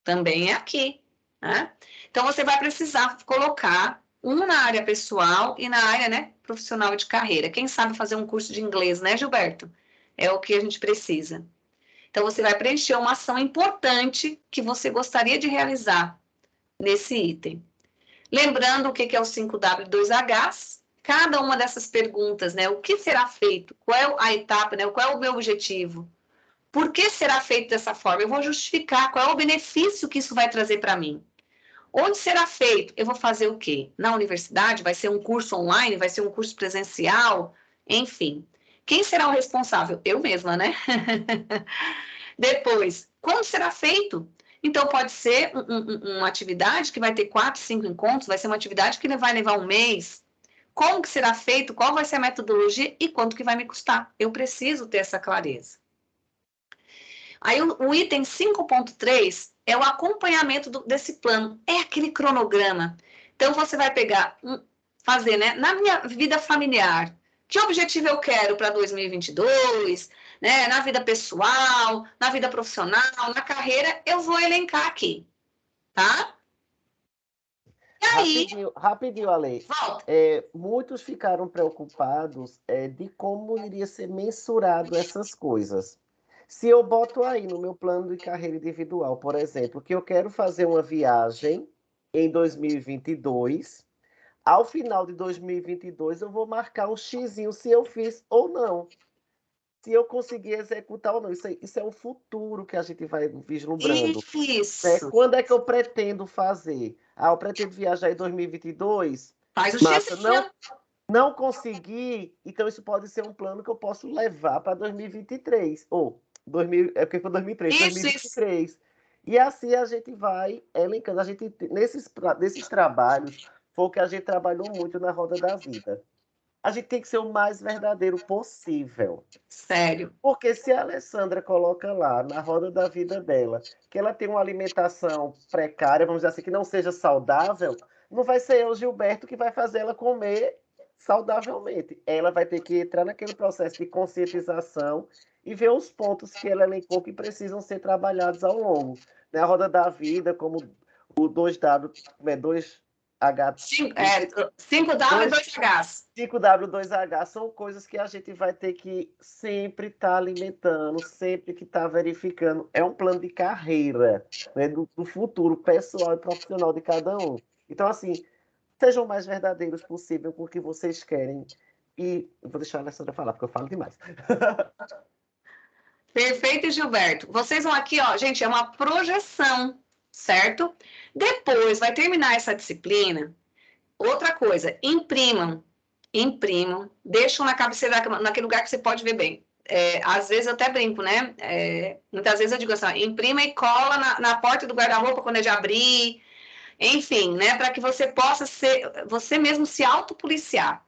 Também é aqui. Né? Então, você vai precisar colocar um na área pessoal e na área, né, profissional de carreira. Quem sabe fazer um curso de inglês, né, Gilberto? É o que a gente precisa. Então, você vai preencher uma ação importante que você gostaria de realizar nesse item. Lembrando o que é o 5W2H, cada uma dessas perguntas, né? O que será feito? Qual é a etapa, né? Qual é o meu objetivo? Por que será feito dessa forma? Eu vou justificar qual é o benefício que isso vai trazer para mim. Onde será feito? Eu vou fazer o quê? Na universidade? Vai ser um curso online? Vai ser um curso presencial? Enfim. Quem será o responsável? Eu mesma, né? Depois, quando será feito? Então, pode ser uma atividade que vai ter 4, 5 encontros, vai ser uma atividade que vai levar um mês. Como que será feito? Qual vai ser a metodologia e quanto que vai me custar? Eu preciso ter essa clareza. Aí, o item 5.3 é o acompanhamento desse plano. É aquele cronograma. Então, você vai pegar, fazer, né? Na minha vida familiar, que objetivo eu quero para 2022, né? Na vida pessoal, na vida profissional, na carreira, eu vou elencar aqui, tá? E aí, Rapidinho, Ale. volta. Muitos ficaram preocupados de como iria ser mensurado essas coisas. Se eu boto aí no meu plano de carreira individual, por exemplo, que eu quero fazer uma viagem em 2022, ao final de 2022 eu vou marcar um xizinho se eu fiz ou não. Se eu conseguir executar ou não. Isso é o futuro que a gente vai vislumbrando. Isso. Quando é que eu pretendo fazer? Eu pretendo viajar em 2022? Faz o Massa, xizinho. não consegui, então isso pode ser um plano que eu posso levar para 2023. Ou, 2000, é porque foi 2003, Isso. 2023. E assim a gente vai elencando. Nesses trabalhos, foi o que a gente trabalhou muito na Roda da Vida. A gente tem que ser o mais verdadeiro possível. Sério. Porque se a Alessandra coloca lá, na roda da vida dela, que ela tem uma alimentação precária, vamos dizer assim, que não seja saudável, não vai ser eu, Gilberto, que vai fazer ela comer saudavelmente. Ela vai ter que entrar naquele processo de conscientização e ver os pontos que ela elencou que precisam ser trabalhados ao longo. Na roda da vida, como o 2W, 2H, 5W e 2H. 5W2H são coisas que a gente vai ter que sempre estar alimentando, sempre que estar verificando. É um plano de carreira, né, do futuro pessoal e profissional de cada um. Então, assim, sejam o mais verdadeiros possível com o que vocês querem. E eu vou deixar a Alessandra falar, porque eu falo demais. Perfeito, Gilberto. Vocês vão aqui, ó, gente, é uma projeção, certo? Depois vai terminar essa disciplina. Outra coisa, imprimam, deixam na cabeceira da cama, naquele lugar que você pode ver bem. Às vezes eu até brinco, né? Muitas vezes eu digo assim, ó, imprima e cola na porta do guarda-roupa quando é de abrir, enfim, né? Para que você possa você mesmo se autopoliciar.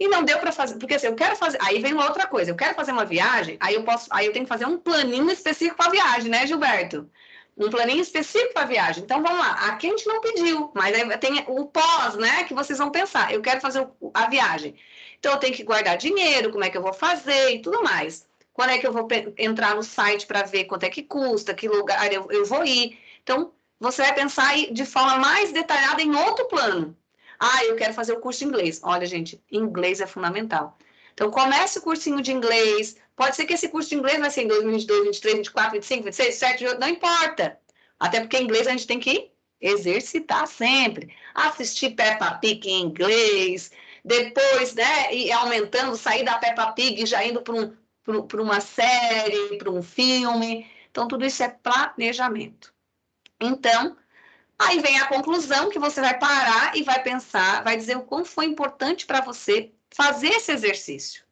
E não deu para fazer, porque assim, eu quero fazer. Aí vem uma outra coisa, eu quero fazer uma viagem, aí eu tenho que fazer um planinho específico para a viagem, né, Gilberto? Um planinho específico para a viagem. Então vamos lá, aqui a gente não pediu, mas aí tem o pós, né? Que vocês vão pensar. Eu quero fazer a viagem. Então eu tenho que guardar dinheiro, como é que eu vou fazer e tudo mais. quando é que eu vou entrar no site para ver quanto é que custa, que lugar eu vou ir. Então, você vai pensar de forma mais detalhada em outro plano. Ah, eu quero fazer o curso de inglês. Olha, gente, inglês é fundamental. Então, comece o cursinho de inglês. Pode ser que esse curso de inglês vai ser em 2022, 23, 24, 25, 26, 27, não importa. Até porque inglês a gente tem que exercitar sempre. Assistir Peppa Pig em inglês, depois, né, e aumentando, sair da Peppa Pig já indo para uma série, para um filme. Então, tudo isso é planejamento. Então, aí vem a conclusão que você vai parar e vai pensar, vai dizer o quão foi importante para você fazer esse exercício.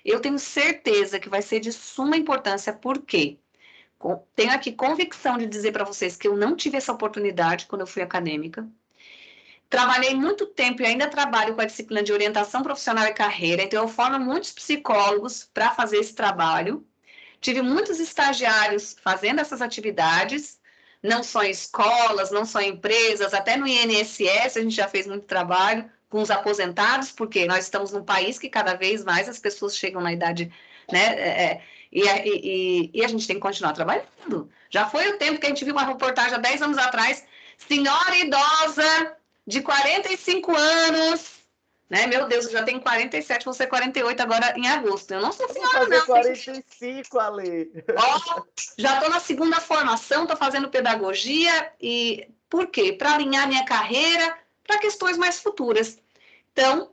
Eu tenho certeza que vai ser de suma importância, porque tenho aqui convicção de dizer para vocês que eu não tive essa oportunidade quando eu fui acadêmica. Trabalhei muito tempo e ainda trabalho com a disciplina de orientação profissional e carreira, então eu formo muitos psicólogos para fazer esse trabalho. Tive muitos estagiários fazendo essas atividades, não só em escolas, não só em empresas, até no INSS a gente já fez muito trabalho com os aposentados, porque nós estamos num país que cada vez mais as pessoas chegam na idade, né? E a gente tem que continuar trabalhando. Já foi o tempo que a gente viu uma reportagem há 10 anos atrás, senhora idosa de 45 anos, né? Meu Deus, eu já tenho 47, vou ser 48 agora em agosto. Eu não sou Eu vou senhora, fazer não. 45, Ale. Ó, já estou na segunda formação, estou fazendo pedagogia. E por quê? Para alinhar minha carreira para questões mais futuras. Então,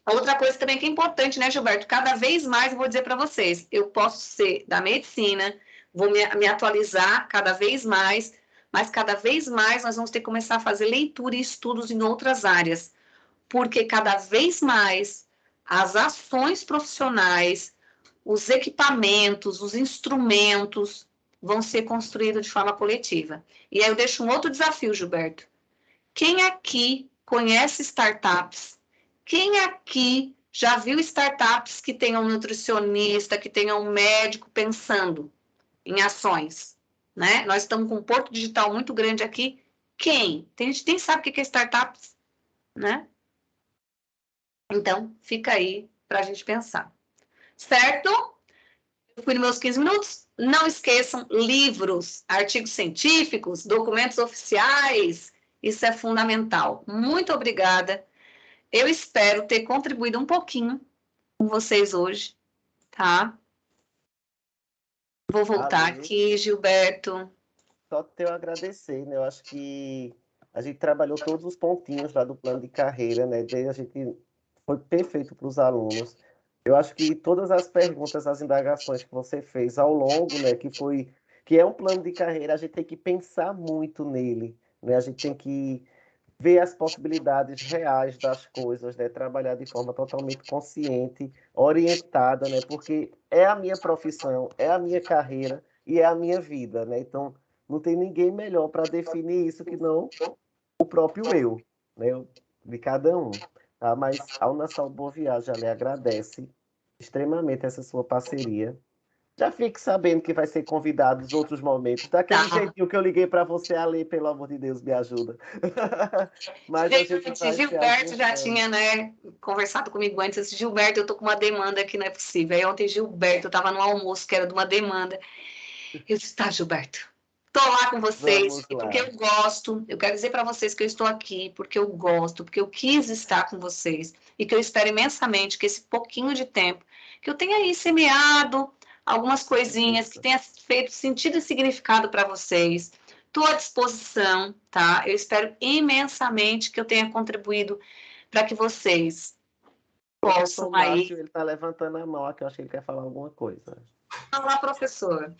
outra coisa também que é importante, né, Gilberto? Cada vez mais, eu vou dizer para vocês, eu posso ser da medicina, vou me atualizar cada vez mais, mas cada vez mais nós vamos ter que começar a fazer leitura e estudos em outras áreas, porque cada vez mais as ações profissionais, os equipamentos, os instrumentos vão ser construídos de forma coletiva. E aí eu deixo um outro desafio, Gilberto. Quem aqui conhece startups? Quem aqui já viu startups que tenham nutricionista, que tenham médico pensando em ações? Né? Nós estamos com um porto digital muito grande aqui. Quem? Tem gente que nem sabe o que é startups, né? Então, fica aí para a gente pensar. Certo? Eu fui nos meus 15 minutos. Não esqueçam livros, artigos científicos, documentos oficiais. Isso é fundamental. Muito obrigada. Eu espero ter contribuído um pouquinho com vocês hoje, tá? Vou voltar Ale, aqui, Gilberto. só tenho a agradecer, né? Eu acho que a gente trabalhou todos os pontinhos lá do plano de carreira, né? A gente foi perfeito para os alunos. Eu acho que todas as perguntas, as indagações que você fez ao longo, né, que é um plano de carreira, a gente tem que pensar muito nele, né? A gente tem que ver as possibilidades reais das coisas, né? Trabalhar de forma totalmente consciente, orientada, né? Porque é a minha profissão, é a minha carreira e é a minha vida, né? Então, não tem ninguém melhor para definir isso que não o próprio eu, né? De cada um, tá? Mas a Unassal Boa Viagem, ela agradece extremamente essa sua parceria. Já fique sabendo que vai ser convidado nos outros momentos. Daquele Tá. jeitinho que eu liguei para você, Ale, pelo amor de Deus, me ajuda. Mas a gente vai se Gilberto já acertando. tinha, né, conversado comigo antes. Disse, Gilberto, eu tô com uma demanda que não é possível. Aí ontem, Gilberto, eu tava no almoço que era de uma demanda. Eu disse, tá, Gilberto, tô lá com vocês, Vamos e porque lá. eu gosto, eu quero dizer para vocês que eu estou aqui porque eu gosto, porque eu quis estar com vocês, e que eu espero imensamente que esse pouquinho de tempo, que eu tenha aí semeado algumas coisinhas, que tenha feito sentido e significado para vocês. Estou à disposição, tá? Eu espero imensamente que eu tenha contribuído para que vocês Professor possam aí. Márcio, ele está levantando a mão aqui, eu acho que ele quer falar alguma coisa. Olá, professor.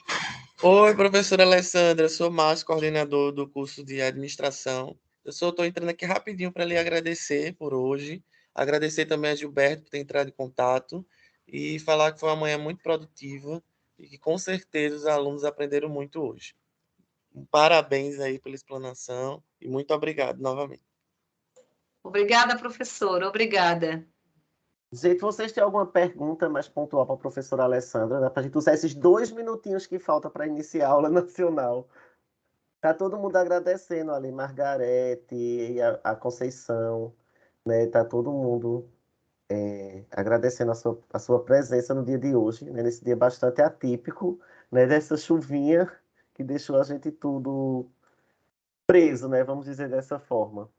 Oi, professora Alessandra, eu sou Márcio, coordenador do curso de administração. Eu só estou entrando aqui rapidinho para lhe agradecer por hoje, agradecer também a Gilberto por ter entrado em contato e falar que foi uma manhã muito produtiva e que com certeza os alunos aprenderam muito hoje. Parabéns aí pela explanação e muito obrigado novamente. Obrigada, professor. Obrigada. Gente, vocês têm alguma pergunta mais pontual para a professora Alessandra? Dá para a gente usar esses 2 minutinhos que falta para iniciar a aula nacional. Tá todo mundo agradecendo ali, Margarete, a Conceição, né? Tá todo mundo agradecendo a sua presença no dia de hoje, né, nesse dia bastante atípico, né, dessa chuvinha que deixou a gente tudo preso, né, vamos dizer dessa forma.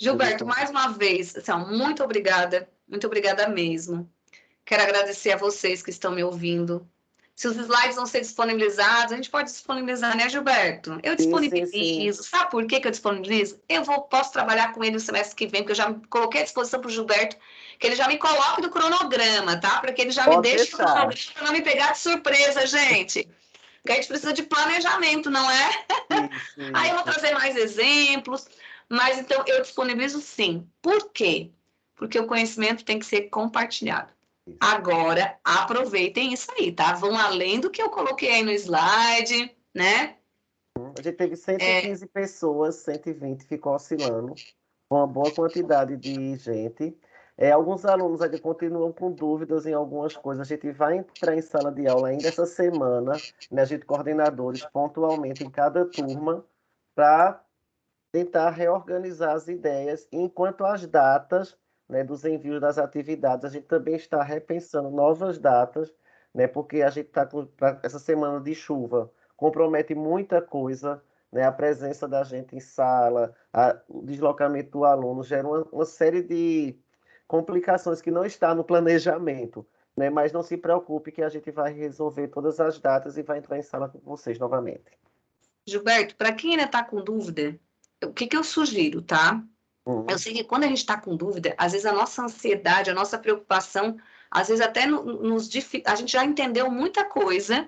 Gilberto, mais uma vez, assim, ó, muito obrigada mesmo. Quero agradecer a vocês que estão me ouvindo. Se os slides vão ser disponibilizados, a gente pode disponibilizar, né, Gilberto? Eu disponibilizo. Sim. Sabe por que eu disponibilizo? Posso trabalhar com ele no semestre que vem, porque eu já coloquei à disposição para o Gilberto, que ele já me coloque no cronograma, tá? Para que ele já me deixe no cronograma para não me pegar de surpresa, gente. Porque a gente precisa de planejamento, não é? Isso. Aí eu vou trazer mais exemplos. Mas, então, eu disponibilizo sim. Por quê? Porque o conhecimento tem que ser compartilhado. Agora, aproveitem isso aí, tá? Vão além do que eu coloquei aí no slide, né? A gente teve 115 pessoas, 120 ficou oscilando, uma boa quantidade de gente. Alguns alunos ainda continuam com dúvidas em algumas coisas. A gente vai entrar em sala de aula ainda essa semana, né? A gente, coordenadores, pontualmente em cada turma, para tentar reorganizar as ideias, enquanto as datas, né, dos envios das atividades, a gente também está repensando novas datas, né, porque a gente está com essa semana de chuva, compromete muita coisa, né, a presença da gente em sala, o deslocamento do aluno gera uma série de complicações que não está no planejamento, né, mas não se preocupe que a gente vai resolver todas as datas e vai entrar em sala com vocês novamente. Gilberto, para quem ainda está com dúvida, o que eu sugiro, tá? Eu sei que quando a gente está com dúvida, às vezes a nossa ansiedade, a nossa preocupação, às vezes até a gente já entendeu muita coisa,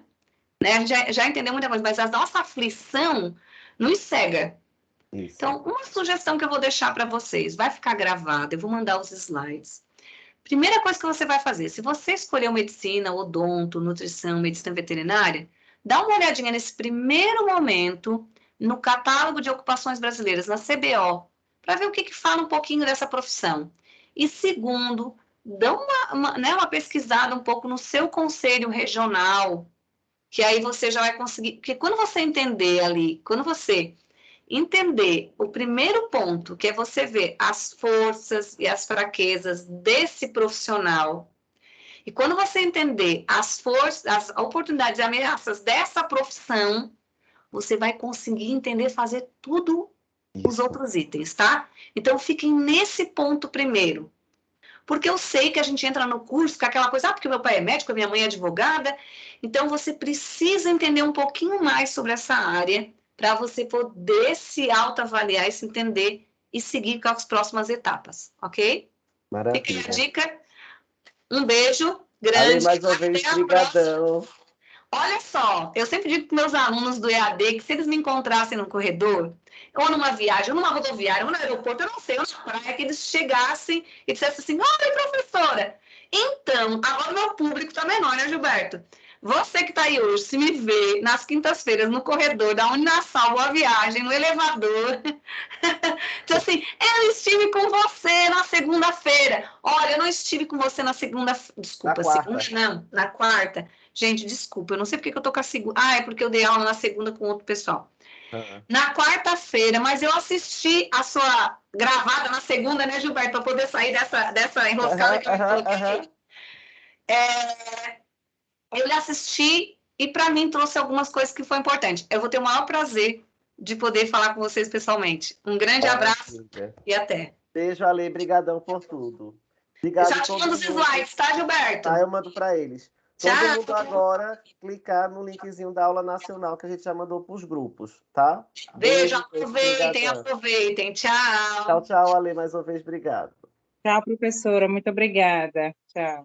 né? A gente já entendeu muita coisa, mas a nossa aflição nos cega. Isso. Então, uma sugestão que eu vou deixar para vocês, vai ficar gravada, eu vou mandar os slides. Primeira coisa que você vai fazer, se você escolheu medicina, odonto, nutrição, medicina veterinária, dá uma olhadinha nesse primeiro momento no catálogo de ocupações brasileiras, na CBO, para ver o que fala um pouquinho dessa profissão. E segundo, dá uma pesquisada um pouco no seu conselho regional, que aí você já vai conseguir, porque quando você entender ali, quando você entender o primeiro ponto, que é você ver as forças e as fraquezas desse profissional, e quando você entender as forças, as oportunidades e ameaças dessa profissão, você vai conseguir entender fazer tudo os outros itens, tá? Então, fiquem nesse ponto primeiro. Porque eu sei que a gente entra no curso com aquela coisa, porque meu pai é médico, minha mãe é advogada. Então, você precisa entender um pouquinho mais sobre essa área para você poder se autoavaliar e se entender e seguir com as próximas etapas, ok? Maravilha. Fica a dica. Um beijo grande. Ale, mais uma vez, brigadão. Olha só, eu sempre digo para meus alunos do EAD que se eles me encontrassem no corredor, ou numa viagem, ou numa rodoviária, ou no aeroporto, eu não sei, ou na praia, que eles chegassem e dissessem assim, oi, professora! Então, agora o meu público está menor, né, Gilberto? Você que está aí hoje, se me vê nas quintas-feiras no corredor da Uninasal, Boa Viagem, no elevador, então assim, eu estive com você na segunda-feira. Olha, eu não estive com você na segunda, desculpa, na quarta. Gente, desculpa, eu não sei porque que eu tô com a segunda. Ah, é porque eu dei aula na segunda com outro pessoal. Na quarta-feira, mas eu assisti a sua gravada na segunda, né, Gilberto, para poder sair dessa enroscada que eu me coloquei. Eu lhe assisti e para mim trouxe algumas coisas que foi importante. Eu vou ter o maior prazer de poder falar com vocês pessoalmente. Um grande abraço e até. Beijo, Ale, brigadão por tudo. Obrigado. Já te mando os slides, tá, Gilberto? Tá, eu mando para eles. Tchau. Todo mundo agora clicar no linkzinho da aula nacional que a gente já mandou para os grupos, tá? Beijo, aproveitem. Tchau. Tchau, Ale, mais uma vez, obrigado. Tchau, professora. Muito obrigada. Tchau.